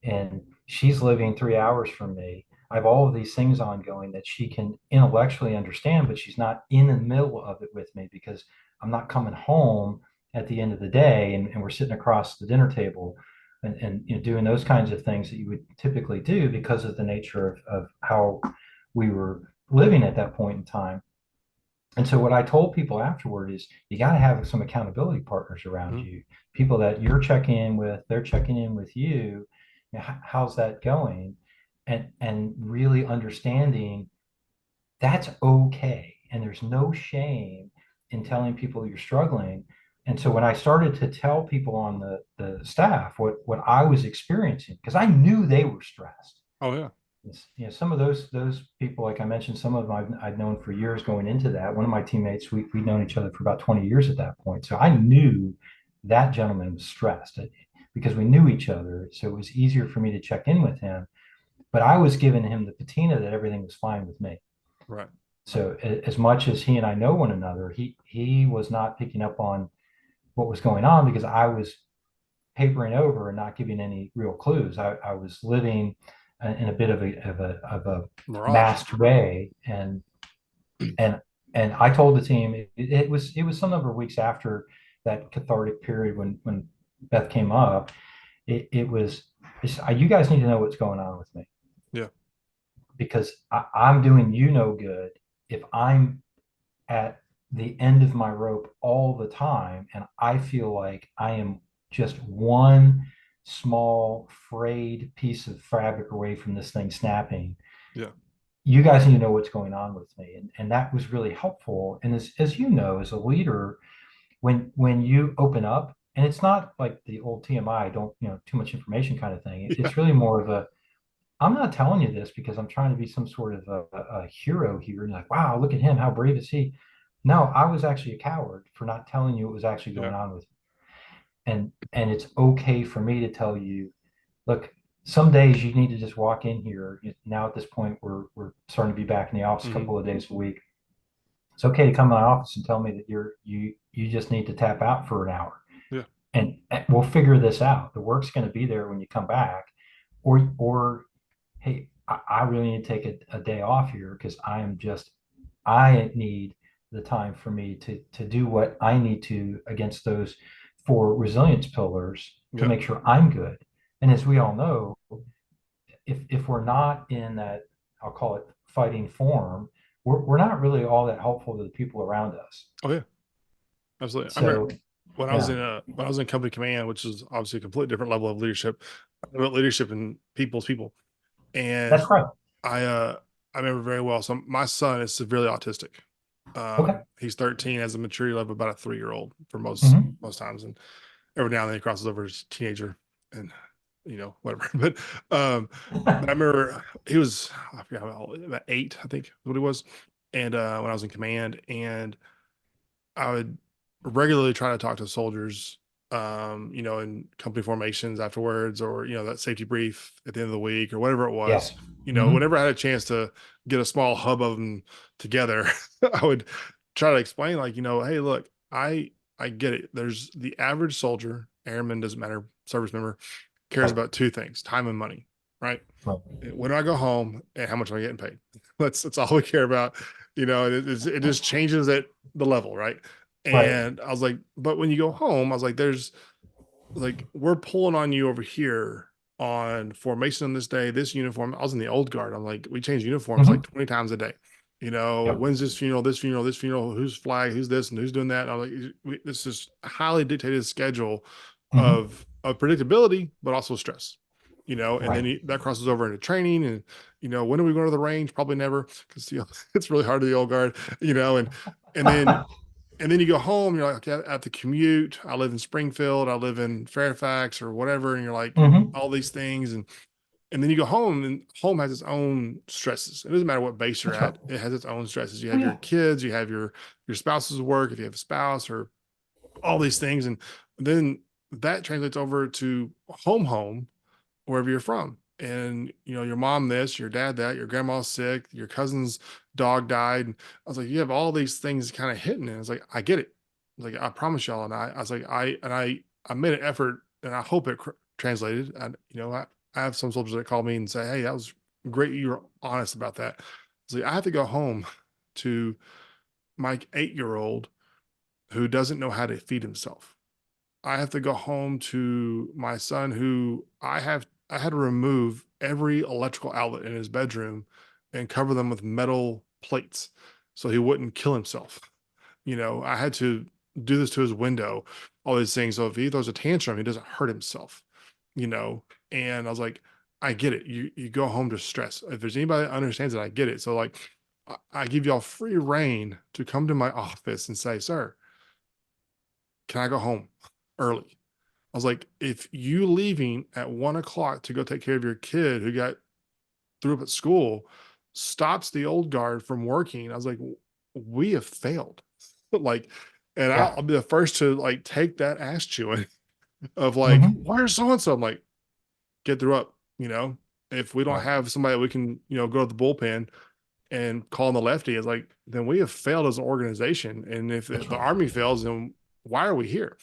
and she's living 3 hours from me. I have all of these things ongoing that she can intellectually understand, but she's not in the middle of it with me because I'm not coming home at the end of the day, and we're sitting across the dinner table, and doing those kinds of things that you would typically do because of the nature of how we were living at that point in time. And so what I told people afterward is you got to have some accountability partners around Mhm. you, people that you're checking in with, they're checking in with you. How's that going? And really understanding that's okay. And there's no shame in telling people you're struggling. And so when I started to tell people on the staff what I was experiencing, because I knew they were stressed. Oh yeah. Some of those people, like I mentioned, some of them I'd known for years going into that. One of my teammates, we'd known each other for about 20 years at that point. So I knew that gentleman was stressed because we knew each other. So it was easier for me to check in with him. But I was giving him the patina that everything was fine with me. Right. So as much as he and I know one another, he was not picking up on what was going on because I was papering over and not giving any real clues. I was living in a bit of a Mirage. masked way, and and I told the team it was some number of weeks after that cathartic period when Beth came up. It was you guys need to know what's going on with me Yeah. because I'm doing you no good if I'm at the end of my rope all the time and I feel like I am just one small frayed piece of fabric away from this thing snapping. Yeah. You guys need to know what's going on with me. And that was really helpful. And as you know, as a leader, when you open up, and it's not like the old TMI, don't, too much information kind of thing. Yeah. It's really more of a, I'm not telling you this because I'm trying to be some sort of a hero here. And you're like, wow, look at him. How brave is he? No, I was actually a coward for not telling you what was actually Yeah. going on with me. And it's okay for me to tell you, look, some days you need to just walk in here. Now at this point, we're starting to be back in the office a Hmm. couple of days a week. It's okay to come to my office and tell me that you just need to tap out for an hour, Yeah. and we'll figure this out. The work's going to be there when you come back, or hey, I really need to take a day off here because I need the time for me to do what I need to against those four resilience pillars to Yeah. make sure I'm good. And as we all know, if we're not in that, I'll call it fighting form, we're not really all that helpful to the people around us. Oh yeah. Absolutely. I remember So when yeah, I was in company command, which is obviously a completely different level of leadership, about leadership and people's people. And that's right. I I remember very well. So my son is severely autistic. Okay. He's 13, has a maturity level of about a 3-year-old for Hmm. most times, and every now and then he crosses over as teenager, and whatever. But I remember he was, I forgot how old, about 8, I think is what he was, and when I was in command, and I would regularly try to talk to soldiers in company formations afterwards, or, that safety brief at the end of the week or whatever it was, Yes. Hmm. whenever I had a chance to get a small hub of them together, I would try to explain, like, hey, look, I get it. There's the average soldier, airman, doesn't matter, service member, cares Right. about two things: time and money, right? Right. When do I go home and how much am I getting paid? That's all we care about. It just changes at the level, right? Right. And I was like, but when you go home, I was like, there's like, we're pulling on you over here on formation on this day, this uniform. I was in the old guard. I'm like, we change uniforms like Hmm. 20 times a day. Yep. When's this funeral, who's flag, who's this and who's doing that. And I'm like, this is a highly dictated schedule Hmm. of predictability, but also stress. And then Right. that crosses over into training. And when are we going to the range? Probably never, because it's really hard to the old guard. And then you go home, you're like, okay, I have to commute. I live in Springfield, I live in Fairfax or whatever. And you're like, Hmm. all these things. And then you go home, and home has its own stresses. It doesn't matter what base you're That's right. at. It has its own stresses. You Oh have your yeah. kids, you have your spouse's work, if you have a spouse, or all these things. And then that translates over to home, wherever you're from. And your mom this, your dad that, your grandma's sick, your cousin's dog died. And I was like, you have all these things kind of hitting. And I was like, I get it. Like, I promise y'all. And I was like, I made an effort, and I hope it translated. And I have some soldiers that call me and say, hey, that was great, you were honest about that. I was like, I have to go home to my 8-year-old who doesn't know how to feed himself. I have to go home to my son who I had to remove every electrical outlet in his bedroom and cover them with metal plates so he wouldn't kill himself. I had to do this to his window, all these things. So if he throws a tantrum, he doesn't hurt himself, you know. And I was like, I get it. You go home to stress. If there's anybody that understands it, I get it. So like, I give y'all free reign to come to my office and say, sir, can I go home early? I was like, if you leaving at 1 o'clock to go take care of your kid who got threw up at school stops the old guard from working, I was like, we have failed. Like, and Yeah. I'll be the first to like take that ass chewing of like, Hmm. where's so and so? I'm like, get through up. If we don't Right. have somebody that we can, go to the bullpen and call on the lefty, is like, then we have failed as an organization. And if That's the right. Army fails, then why are we here?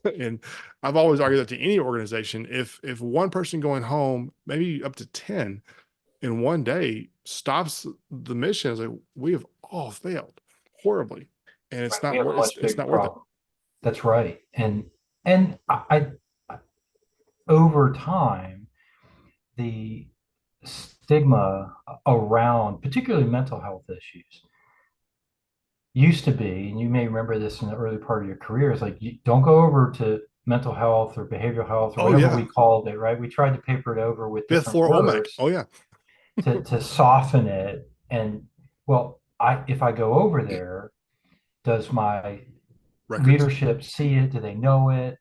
And I've always argued that to any organization. If one person going home, maybe up to 10 in one day, stops the mission, it's like, we have all failed horribly, and it's Right. We not have a worth much it's bigger not worth it. problem. That's right. And over time, the stigma around particularly mental health issues used to be, and you may remember this in the early part of your career, is like, you don't go over to mental health or behavioral health or Oh whatever yeah, we called it, right? We tried to paper it over with fifth different floor OMAC. words Oh yeah, to soften it. And well, if I go over there, does my records. leadership see it? Do they know it?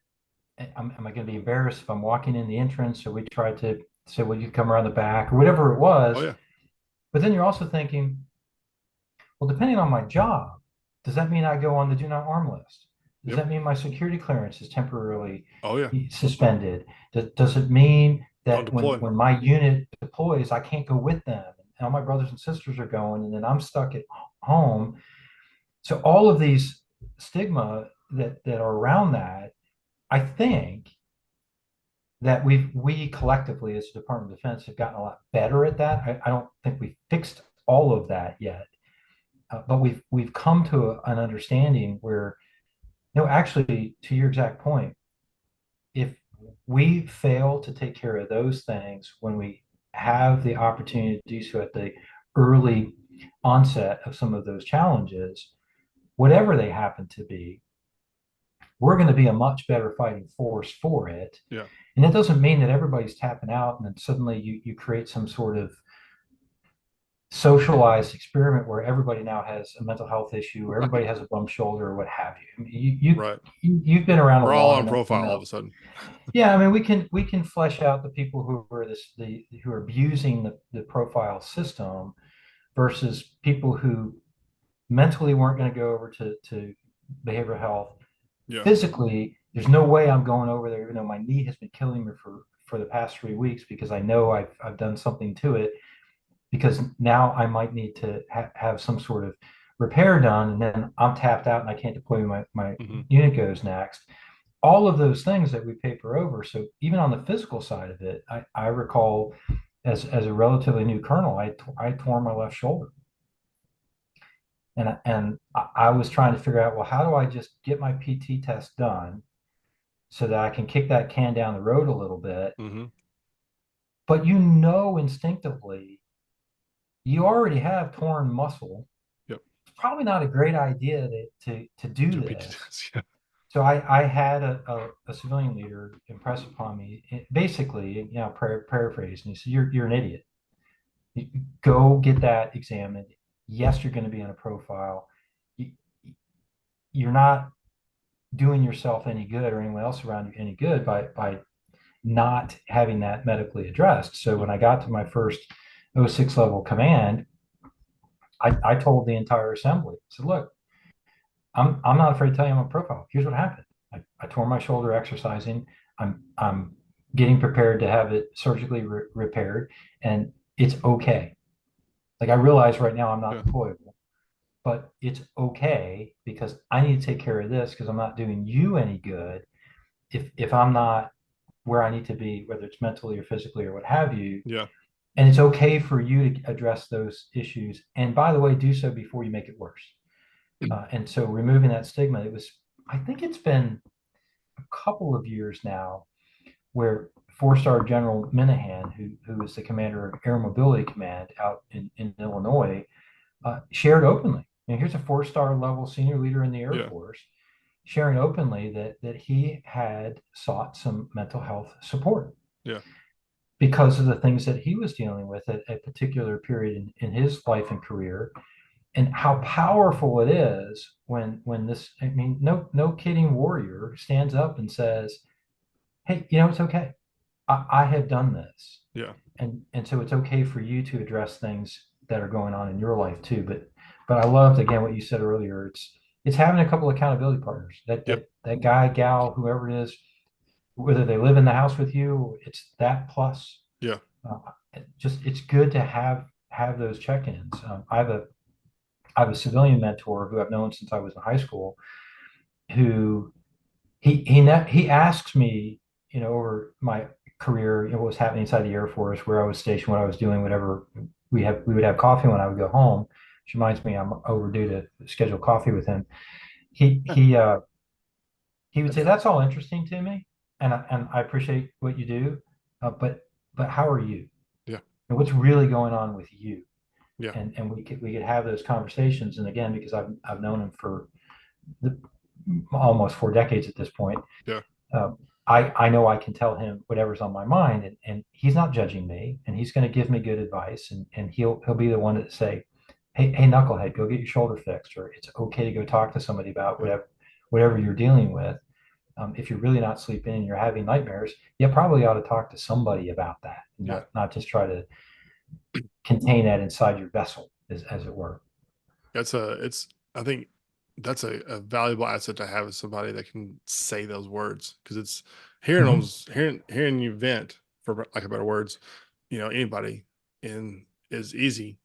Am I going to be embarrassed if I'm walking in the entrance? So we tried to say, well, you come around the back or whatever it Oh was. yeah, But then you're also thinking, well, depending on my job, does that mean I go on the do not arm list? Does yep. that mean my security clearance is temporarily Oh yeah, suspended? Does it mean don't that deploy. when my unit deploys, I can't go with them? And all my brothers and sisters are going, and then I'm stuck at home. So all of these stigma that are around that, I think that we collectively as the Department of Defense have gotten a lot better at that. I don't think we fixed all of that yet, but we've come to an understanding where, no, actually, to your exact point, if we fail to take care of those things when we have the opportunity to do so at the early onset of some of those challenges, whatever they happen to be, we're going to be a much better fighting force for it. Yeah, And that doesn't mean that everybody's tapping out and then suddenly you create some sort of socialized experiment where everybody now has a mental health issue, or everybody right, has a bum shoulder or what have you. I mean, right. you've been around We're all long on enough to profile all of know. a sudden. Yeah, I mean, we can flesh out the people who are who are abusing the profile system versus people who mentally weren't going to go over to behavioral health. Yeah, Physically, there's no way I'm going over there, even though my knee has been killing me for the past 3 weeks, because I know I've done something to it, because now I might need to have some sort of repair done, and then I'm tapped out and I can't deploy. My Hmm. unit goes next. All of those things that we paper over. So even on the physical side of it, I recall as a relatively new colonel, I tore my left shoulder, and I was trying to figure out, well, how do I just get my PT test done so that I can kick that can down the road a little bit? Hmm. But you know instinctively, you already have torn muscle. Yep. It's probably not a great idea to do Do PT this. test. Yeah. So I had a civilian leader impress upon me, basically, paraphrase, and he said, you're an idiot. Go get that examined. Yes, you're going to be in a profile. You, you're not doing yourself any good or anyone else around you any good by not having that medically addressed. So when I Hmm. got to my first O6 level command, I told the entire assembly, I said, look, I'm not afraid to tell you I'm a profile. Here's what happened. I tore my shoulder exercising. I'm getting prepared to have it surgically repaired, and it's okay. Like, I realize right now I'm Yeah. not deployable, but it's okay because I need to take care of this, because I'm not doing you any good if I'm not where I need to be, whether it's mentally or physically or what have you. Yeah. And it's okay for you to address those issues. And by the way, do so before you make it worse. And so removing that stigma, I think it's been a couple of years now where four-star General Minahan, who is the commander of Air Mobility Command out in Illinois, shared openly. And here's a four-star level senior leader in the Air Yeah. Force sharing openly that he had sought some mental health support Yeah. because of the things that he was dealing with at a particular period in his life and career, and how powerful it is when this, I mean, no kidding, warrior stands up and says, hey, it's okay. I have done this. Yeah. And so it's okay for you to address things that are going on in your life too. But I loved, again, what you said earlier. It's having a couple accountability partners, Yep. that guy, gal, whoever it is, whether they live in the house with you, it's that plus. Yeah. Uh, it's good to have those check-ins. I have a civilian mentor who I've known since I was in high school, who he asks me, over my career, what was happening inside the Air Force, where I was stationed, what I was doing, whatever. We would have coffee when I would go home. Which reminds me, I'm overdue to schedule coffee with him. He he uh, he would say, "That's all interesting to me, and I appreciate what you do, but how are you? Yeah. And what's really going on with you?" Yeah. And we could have those conversations. And again, because I've known him for the, almost 4 decades at this point, Yeah. uh, I know I can tell him whatever's on my mind, and he's not judging me, and he's going to give me good advice, and he'll be the one to say, hey, knucklehead, go get your shoulder fixed, or it's okay to go talk to somebody about Yeah. whatever you're dealing with. If you're really not sleeping and you're having nightmares, you probably ought to talk to somebody about that, and Yeah. not just try to contain that inside your vessel, as it were. I think that's a valuable asset to have, is somebody that can say those words, because it's Mhm. hearing you vent, for lack of better words, anybody in is easy,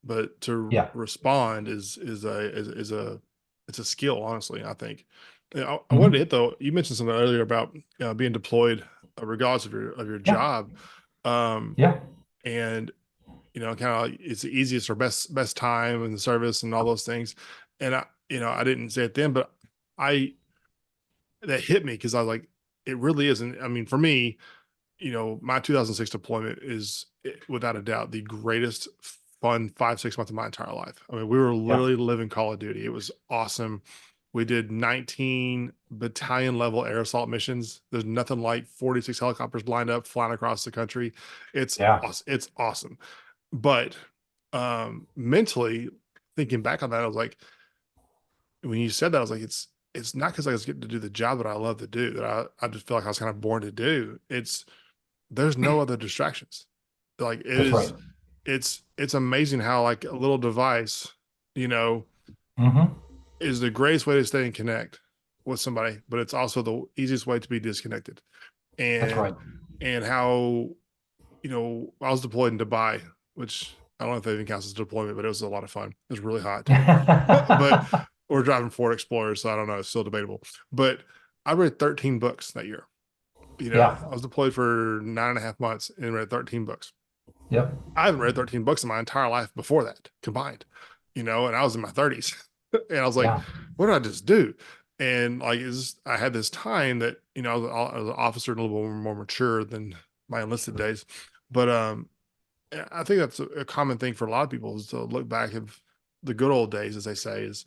but to Yeah. respond is a it's a skill, honestly, I think. I wanted to Mhm. hit, though, you mentioned something earlier about being deployed, regardless of your Yeah. job. Um, Yeah. and kind of it's the easiest or best time in the service and all those things. And I didn't say it then, but I that hit me because I was like, it really isn't. I mean, for me, my 2006 deployment is, without a doubt, the greatest fun 5 6 months of my entire life. I mean, we were Yeah. literally living Call of Duty. It was awesome. We did 19 battalion level air assault missions. There's nothing like 46 helicopters lined up flying across the country. It's Yeah. awesome. It's awesome. But mentally, thinking back on that, I was like, when you said that, I was like, it's not because I was getting to do the job that I love to do, that I just feel like I was kind of born to do. There's no other distractions. Like, That's right. it's amazing how, like, a little device, you know, Hmm. is the greatest way to stay and connect. with somebody, but it's also the easiest way to be disconnected. That's And right. how, I was deployed in Dubai, which I don't know if that even counts as deployment, but it was a lot of fun. It was really hot. But we're driving Ford Explorers, so I don't know, it's still debatable. But I read 13 books that year. Yeah. I was deployed for 9.5 months and read 13 books. Yep. I haven't read 13 books in my entire life before that combined, and I was in my 30s. And I was like, Yeah. what did I just do? And like, I had this time that, I was an officer and a little bit more mature than my enlisted days. But I think that's a common thing for a lot of people is to look back of the good old days, as they say, is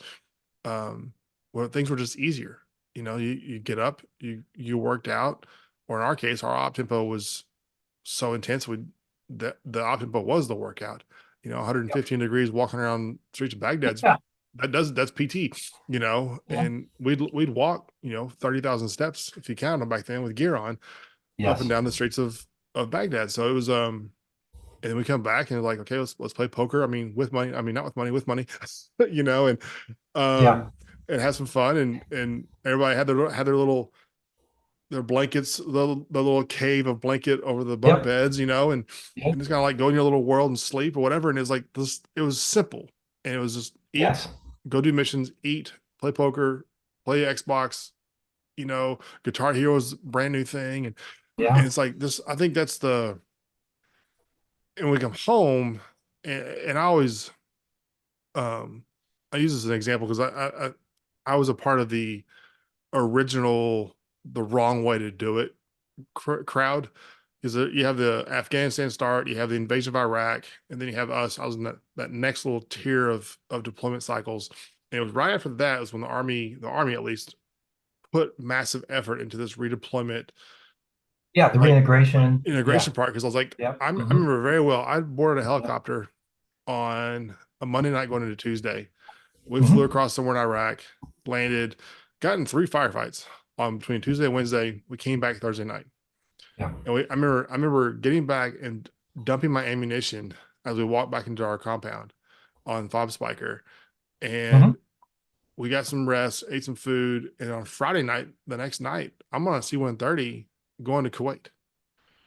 um, where things were just easier. You get up, you worked out, or in our case, our op tempo was so intense. The op tempo was the workout. 115 degrees walking around streets of Baghdad's Yeah. that's PT. Yeah. And we'd walk 30,000 steps if you count them back then with gear on up and Yes. down the streets of Baghdad. So it was and then we come back and like, okay, let's play poker. I mean, with money. I mean, not with money, with money. And Yeah. um and have some fun, and everybody had their little their blankets, the little cave of blanket over the bunk Yep. beds, Yep. and just kind of like go in your little world and sleep or whatever. And it's like this, it was simple, and it was just eat, Yes. go do missions, eat, play poker, play Xbox. Guitar Hero's brand new thing, and Yeah. it's like this. I think that's the. And we come home, and I always um I use this as an example because I was a part of the original the wrong way to do it crowd, because you have the Afghanistan start, you have the invasion of Iraq, and then you have us. I was in that next little tier of deployment cycles, and it was right after that was when the army at least put massive effort into this redeployment, Yeah. The like reintegration. Yeah. integration part. Because I was like, Yep. I Hmm. remember very well. I boarded a Yep. helicopter on a Monday night going into Tuesday. We flew Hmm. across somewhere in Iraq, landed, got in 3 firefights on between Tuesday and Wednesday. We came back Thursday night. Yeah. And I remember getting back and dumping my ammunition as we walked back into our compound on Fob Spiker. Hmm. And we got some rest, ate some food. And on Friday night, the next night, I'm on a C-130 going to Kuwait.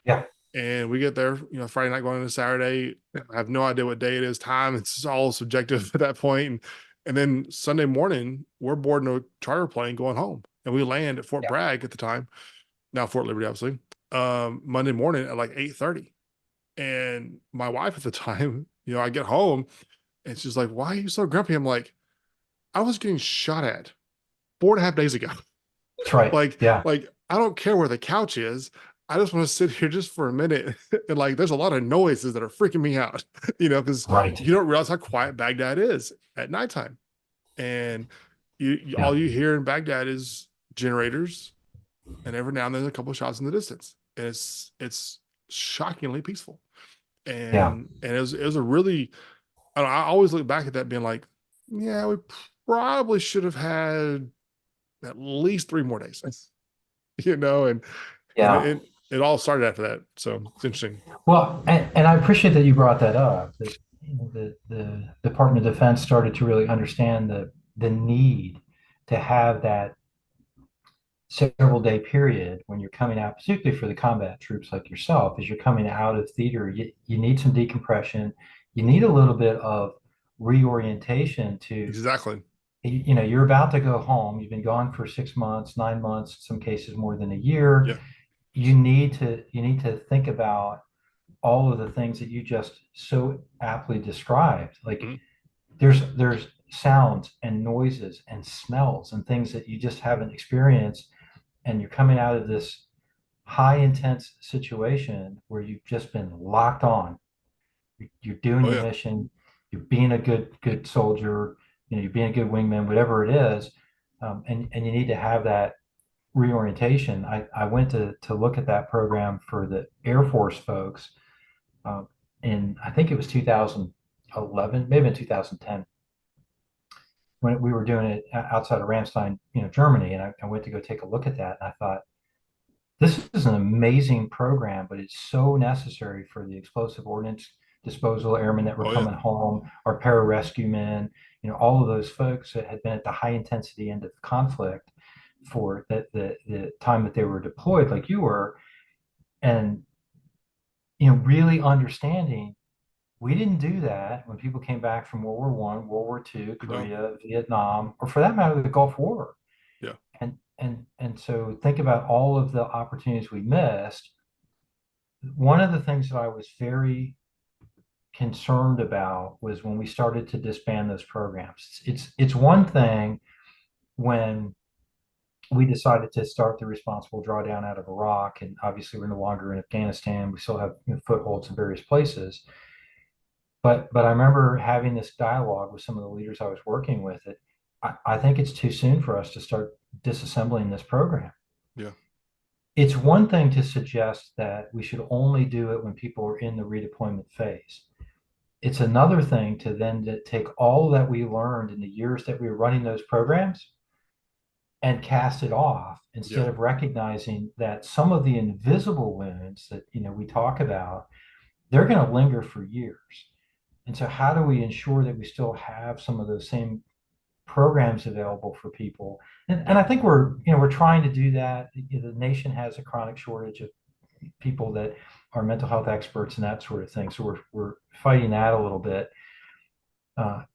Yeah. And we get there, Friday night going into Saturday. I have no idea what day it is, time. It's all subjective at that point. And then Sunday morning, we're boarding a charter plane going home. And we land at Fort Yeah. Bragg at the time, now Fort Liberty, obviously, Monday morning at like 8:30. And my wife at the time, I get home and she's like, "Why are you so grumpy?" I'm like, "I was getting shot at 4.5 days ago." That's right. like, Yeah. like I don't care where the couch is. I just want to sit here just for a minute. And like, there's a lot of noises that are freaking me out, because Right. you don't realize how quiet Baghdad is at nighttime. And Yeah. all you hear in Baghdad is generators, and every now and then a couple of shots in the distance. And it's shockingly peaceful. Yeah. And it was a really, I always look back at that being like, yeah, we probably should have had at least 3 more days, and Yeah. it all started after that. So it's interesting. Well, and I appreciate that you brought that up. That the Department of Defense started to really understand the need to have that several day period when you're coming out, particularly for the combat troops like yourself, as you're coming out of theater, you need some decompression. You need a little bit of reorientation to, Exactly. you're about to go home. You've been gone for 6 months, 9 months, in some cases more than a year. Yeah. You need to think about all of the things that you just so aptly described. Like Mhm. there's sounds and noises and smells and things that you just haven't experienced, and you're coming out of this high intense situation where you've just been locked on. You're doing Oh your yeah. mission. You're being a good soldier. You're being a good wingman, whatever it is, and you need to have that reorientation. I went to look at that program for the Air Force folks, uh, in I think it was 2011, maybe in 2010, when we were doing it outside of Ramstein, Germany, and I went to go take a look at that, and I thought, this is an amazing program, but it's so necessary for the explosive ordnance disposal airmen that were Oh yeah. coming home, our pararescue men, all of those folks that had been at the high intensity end of the conflict. for the time that they were deployed, like you were, and really understanding we didn't do that when people came back from World War I, World War II, No. Korea, Vietnam, or for that matter, the Gulf War. Yeah. And so think about all of the opportunities we missed. One of the things that I was very concerned about was when we started to disband those programs. It's one thing when we decided to start the responsible drawdown out of Iraq, and obviously we're no longer in Afghanistan. We still have footholds in various places. But I remember having this dialogue with some of the leaders I was working with. I think it's too soon for us to start disassembling this program. Yeah. It's one thing to suggest that we should only do it when people are in the redeployment phase. It's another thing to then to take all that we learned in the years that we were running those programs and cast it off Yeah. instead of recognizing that some of the invisible wounds that we talk about, they're going to linger for years. And so how do we ensure that we still have some of those same programs available for people? And Yeah. I think we're trying to do that. The nation has a chronic shortage of people that are mental health experts and that sort of thing. So we're fighting that a little bit.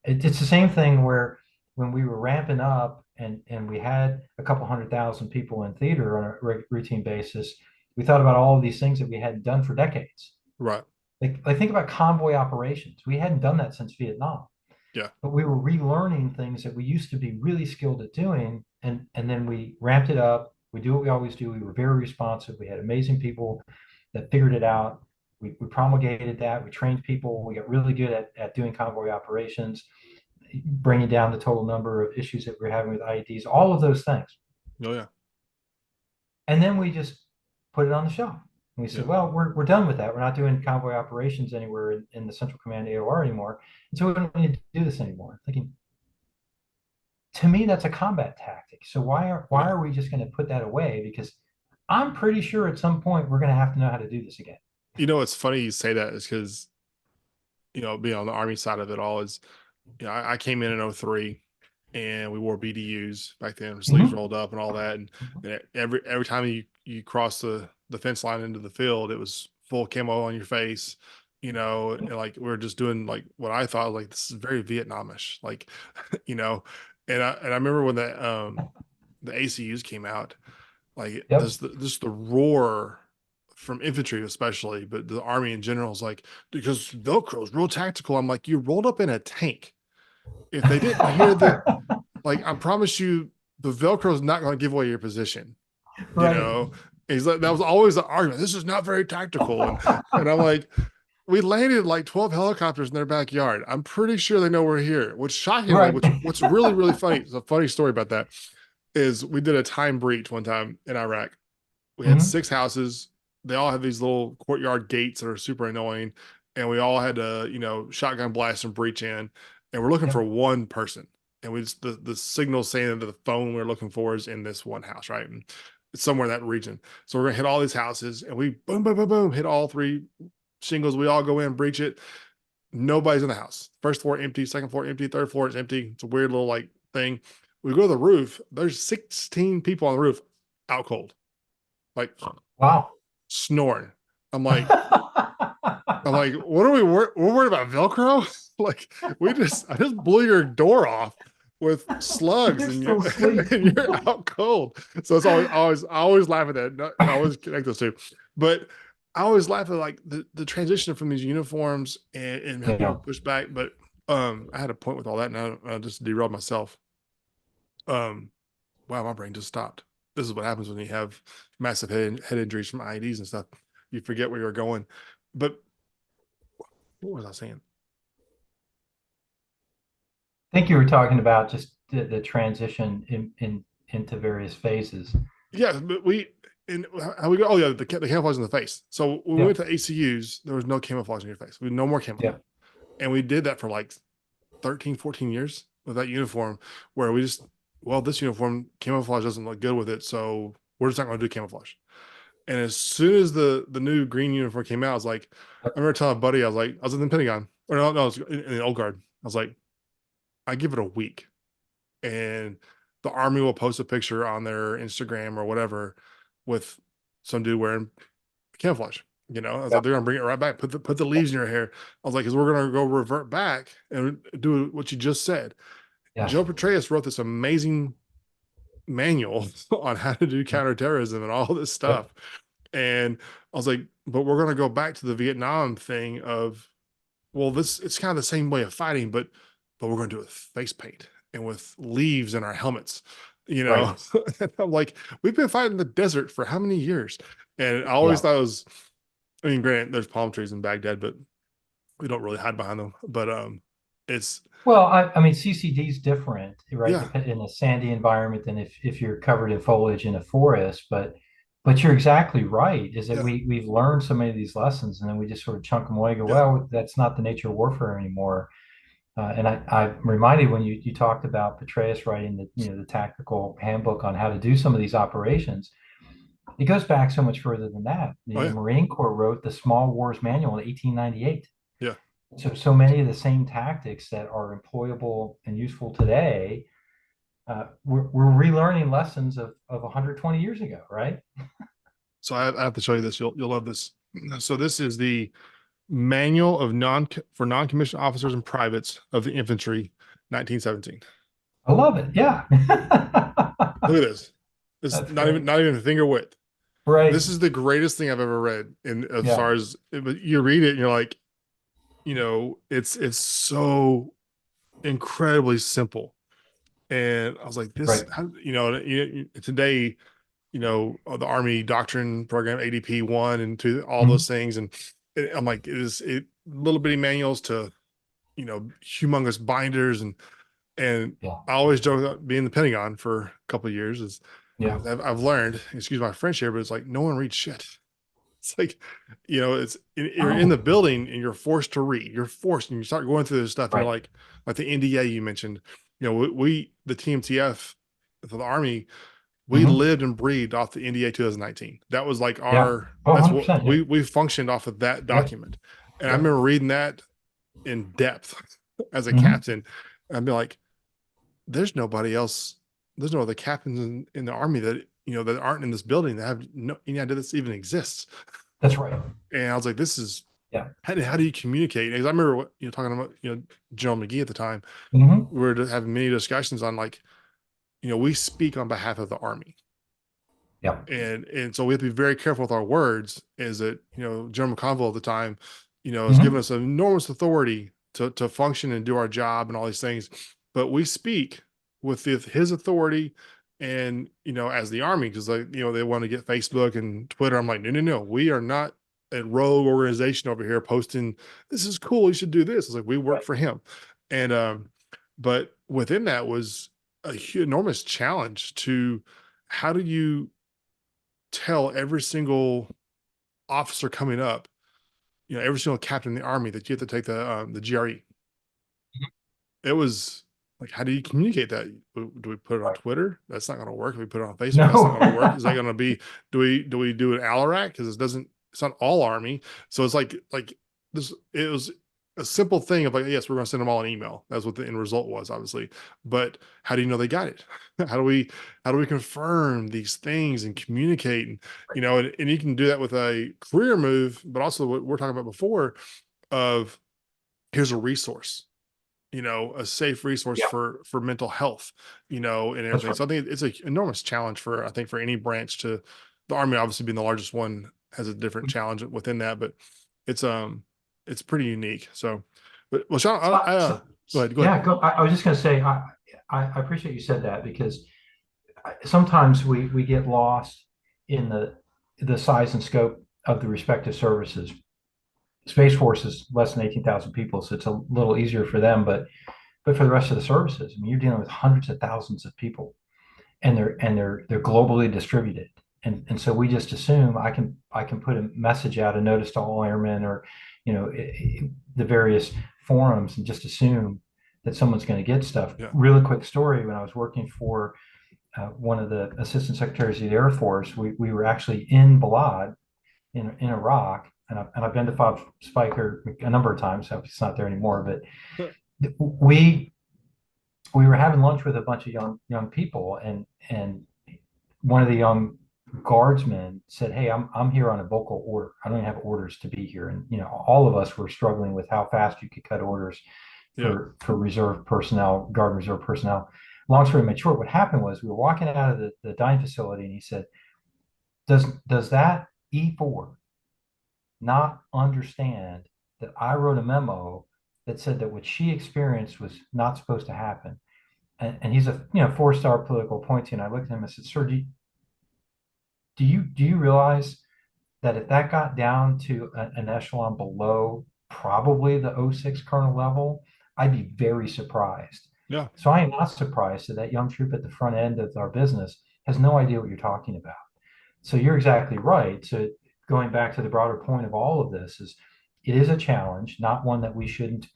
It's the same thing where when we were ramping up and we had a couple 100,000 people in theater on a routine basis, we thought about all of these things that we hadn't done for decades. Right. Like think about convoy operations. We hadn't done that since Vietnam, Yeah. but we were relearning things that we used to be really skilled at doing, and then we ramped it up. We do what we always do. We were very responsive. We had amazing people that figured it out. We promulgated that. We trained people. We got really good at doing convoy operations, bringing down the total number of issues that we're having with IEDs, all of those things. Oh yeah. And then we just put it on the shelf. And we Yeah. said, well, we're done with that. We're not doing convoy operations anywhere in the Central Command AOR anymore. And so we don't need to do this anymore. Thinking, to me, that's a combat tactic. So why Yeah. are we just going to put that away? Because I'm pretty sure at some point we're going to have to know how to do this again. It's funny you say that is because, being on the Army side of it all is, I came in 03 and we wore BDUs back then, sleeves Mhm. rolled up and all that. And every time you cross the fence line into the field, it was full camo on your face, and like we are just doing like what I thought like this is very Vietnamish, like, you know, and I remember when the ACUs came out, like Yep. this the roar from infantry especially, but the Army in general is like, because Velcro is real tactical. I'm like, you rolled up in a tank. If they didn't hear the, like, I promise you, the Velcro is not going to give away your position. You Right. know, he's like, that was always the argument. This is not very tactical, and I'm like, we landed like 12 helicopters in their backyard. I'm pretty sure they know we're here. Which shockingly, Right. what's really funny, it's a funny story about that, is we did a time breach one time in Iraq. We had Mhm. 6 houses. They all have these little courtyard gates that are super annoying. And we all had to, shotgun blast and breach in. And we're looking for Yep. one person. And we just, the signal saying into the phone we're looking for is in this one house, right? And it's somewhere in that region. So we're gonna hit all these houses and we boom, boom, boom, boom, hit all 3 shingles. We all go in, breach it. Nobody's in the house. First floor empty, second floor empty, third floor is empty. It's a weird little like thing. We go to the roof. There's 16 people on the roof out cold, like Wow. snoring. I'm like, what are we're worried about Velcro? Like, I just blew your door off with slugs You're and you still asleep. and you're out cold. So it's I always laugh at that. I always connect those two. But I always laugh at like the transition from these uniforms and how people Yeah. push back. But I had a point with all that and I just derailed myself. Um wow, my brain just stopped. This is what happens when you have massive head injuries from IEDs and stuff. You forget where you're going. But what was I saying? I think you were talking about just the transition into various phases. Yeah, but and how we go. Oh yeah, the camouflage in the face. So when we Yeah. went to ACUs, there was no camouflage in your face. We had no more camo, Yeah. and we did that for like 13, 14 years with that uniform, where we just, well, this uniform camouflage doesn't look good with it, so we're just not going to do camouflage. And as soon as the new green uniform came out, I was like, I remember telling a buddy, I was like, I was in the Pentagon, or no, I was in the old guard. I was like, I give it a week, and the Army will post a picture on their Instagram or whatever with some dude wearing camouflage. I was like, Yep. they're gonna bring it right back. Put the leaves in your hair. I was like, because we're gonna go revert back and do what you just said. Yes. Joe Petraeus wrote this amazing manual on how to do counterterrorism and all this Yep. stuff. And I was like, but we're gonna go back to the Vietnam thing of, well, this it's kind of the same way of fighting, but we're gonna do it with face paint and with leaves in our helmets. Right. And I'm like, we've been fighting in the desert for how many years? And I always Yeah. thought it was, I mean, granted, there's palm trees in Baghdad, but we don't really hide behind them. But it's Well, I mean, CCD is different, right? yeah, In a sandy environment than if you're covered in foliage in a forest. But you're exactly right, is that yeah, we've learned so many of these lessons and then we just sort of chunk them away, go, yeah. well, that's not the nature of warfare anymore. And I'm reminded when you talked about Petraeus writing the tactical handbook on how to do some of these operations. It goes back so much further than that. Oh The yeah, Marine Corps wrote the Small Wars Manual in 1898. yeah. So many of the same tactics that are employable and useful today, we're relearning lessons of 120 years ago, right? So I have to show you this. You'll love this. So this is the Manual of non-commissioned officers and privates of the infantry, 1917. I love it. Yeah. Look at this. It's That's great. not even a finger width. Right. This is the greatest thing I've ever read. And as Yeah. far as you read it, and you're like, it's so incredibly simple. And I was like, Right. today, the Army doctrine program, ADP 1 and 2, all Mhm. those things. And I'm like, it little bitty manuals to, humongous binders. And Yeah. I always joke about being the Pentagon for a couple of years is Yeah. I've learned, excuse my French here, but it's like no one reads shit. It's like, you're in the Oh, building and you're forced to read. You're forced, and you start going through this stuff. And you're right. like the NDA you mentioned. The TMTF for the Army, we Hmm. lived and breathed off the NDA 2019. That was like Yeah. Oh, that's what 100%. Yeah. we functioned off of that Yep. document. And I Yep. remember reading that in depth as a Hmm. captain. I'd be like, there's nobody else. There's no other captains in the Army that, that aren't in this building that have no any idea this even exists. That's right. And I was like, this is, Yeah. how do you communicate? Because I remember talking about, General McGee at the time. Hmm. We were having many discussions on like, we speak on behalf of the Army. Yeah. And so we have to be very careful with our words. Is that, General McConville at the time, has given Hmm. us enormous authority to function and do our job and all these things. But we speak with his authority and, as the Army, because like, they want to get Facebook and Twitter. I'm like, no, no, no, we are not a rogue organization over here posting, this is cool, you should do this. It's like, we work Right. for him. And but within that was a enormous challenge to, how do you tell every single officer coming up, every single captain in the Army, that you have to take the GRE. It was like, how do you communicate that? Do we put it on Right. Twitter? That's not going to work. If we put it on Facebook, that's not No. going to work. Is that going to be? Do we do an Alarak? Because it doesn't. It's not all Army. So it's like this. It was a simple thing of like, yes, we're going to send them all an email. That's what the end result was, obviously. But how do you know they got it? How do we confirm these things and communicate? And and you can do that with a career move, but also what we're talking about before of, here's a resource, a safe resource Yeah. for mental health, and That's everything. right. So I think it's an enormous challenge for, I think, for any branch. To the Army obviously being the largest one has a different challenge within that, but it's it's pretty unique. So, but well, Sean, go ahead. Yeah, I was just going to say, I appreciate you said that because sometimes we get lost in the size and scope of the respective services. Space Force is less than 18,000 people, so it's a little easier for them, but for the rest of the services, I mean, you're dealing with hundreds of thousands of people, and they're globally distributed. And so we just assume I can put a message out, a notice to all airmen, or the various forums, and just assume that someone's going to get stuff. Yeah. Really quick story: when I was working for one of the assistant secretaries of the Air Force, we were actually in Balad in Iraq, and I've been to Fob Spiker a number of times. So it's not there anymore, but we we were having lunch with a bunch of young people, and one of the young guardsmen said, "Hey, I'm here on a vocal order. I don't even have orders to be here." And all of us were struggling with how fast you could cut orders Yeah. for reserve personnel, guard reserve personnel. Long story made short, what happened was we were walking out of the dining facility, and he said, "Does that E4 not understand that I wrote a memo that said that what she experienced was not supposed to happen?" And he's a 4-star political appointee. And I looked at him and said, "Sir, do you realize that if that got down to an echelon below probably the '06 colonel level, I'd be very surprised." Yeah. So I am not surprised that young troop at the front end of our business has no idea what you're talking about. So you're exactly right. So going back to the broader point of all of this is it is a challenge, not one that we shouldn't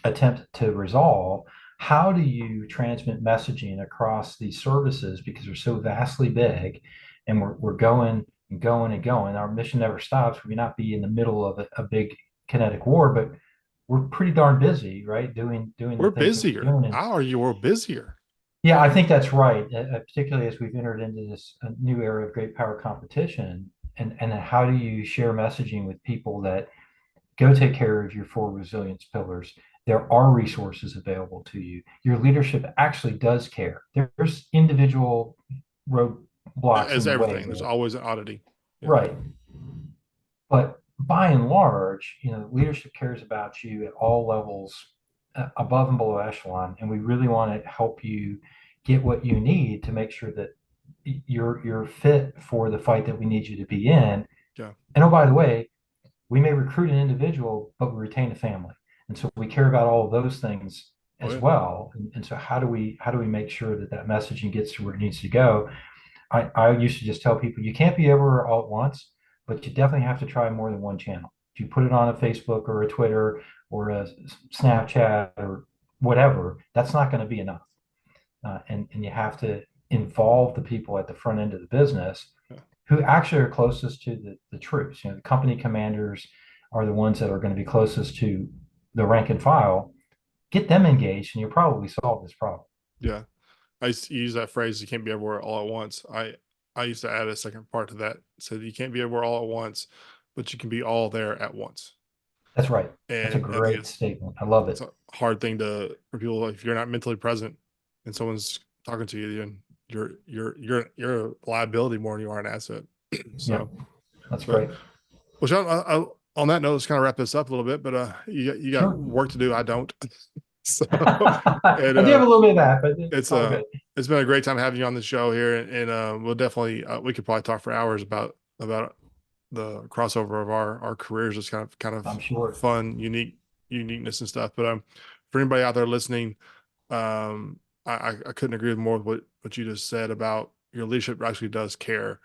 attempt to resolve. How do you transmit messaging across these services because they're so vastly big, and we're going and going and going. Our mission never stops. We may not be in the middle of a big kinetic war, but we're pretty darn busy, right? Doing We're the things that we're busier. doing. And I'll argue we're busier. yeah, I think that's right, particularly as we've entered into this new era of great power competition. And how do you share messaging with people that go take care of your 4 resilience pillars? There are resources available to you. Your leadership actually does care. There's individual roadblocks in As the way, everything, there's always an oddity. Yeah. right? But by and large, leadership cares about you at all levels, above and below echelon, and we really want to help you get what you need to make sure that you're fit for the fight that we need you to be in. Yeah. And oh, by the way, we may recruit an individual, but we retain a family, and so we care about all of those things Oh, as yeah. well. And so how do we make sure that messaging gets to where it needs to go? I used to just tell people you can't be everywhere all at once, but you definitely have to try more than one channel. If you put it on a Facebook or a Twitter or a Snapchat or whatever, that's not going to be enough. And you have to involve the people at the front end of the business Yeah. who actually are closest to the troops. The company commanders are the ones that are going to be closest to the rank and file. Get them engaged, and you'll probably solve this problem. Yeah. I used to use that phrase, you can't be everywhere all at once. I used to add a second part to that. So you can't be everywhere all at once, but you can be all there at once. That's right. That's a And I think great statement. I love it's it. a hard thing for people. If you're not mentally present and someone's talking to you, then you're a liability more than you are an asset. Yeah, So, that's but great. well, Sean, on that note, let's kind of wrap this up a little bit. But you got Sure. work to do. I don't. So, and I do have a little bit of that, but it's it's all good. it's been a great time having you on the show here, and we'll definitely we could probably talk for hours about the crossover of our careers. It's kind of I'm sure. fun, uniqueness and stuff. But for anybody out there listening, I couldn't agree with more with what you just said about your leadership actually does care,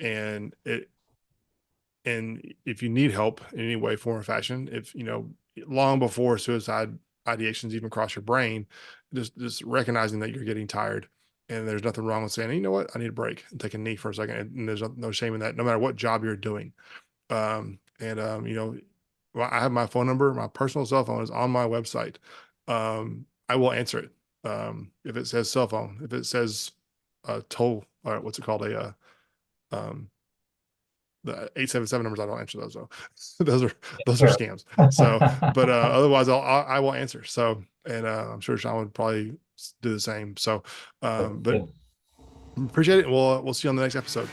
and if you need help in any way, form, or fashion, if long before suicide ideations even cross your brain, just recognizing that you're getting tired, and there's nothing wrong with saying, you know what, I need a break and take a knee for a second, and there's no shame in that, no matter what job you're doing. Well, I have my phone number, my personal cell phone is on my website. I will answer it. If it says cell phone, if it says toll, or what's it called, um, the 877 numbers, I don't answer those though. those are Sure. scams. So, but otherwise I will answer. So, and I'm sure Shawn would probably do the same. So, but Good. appreciate it. We'll see you on the next episode.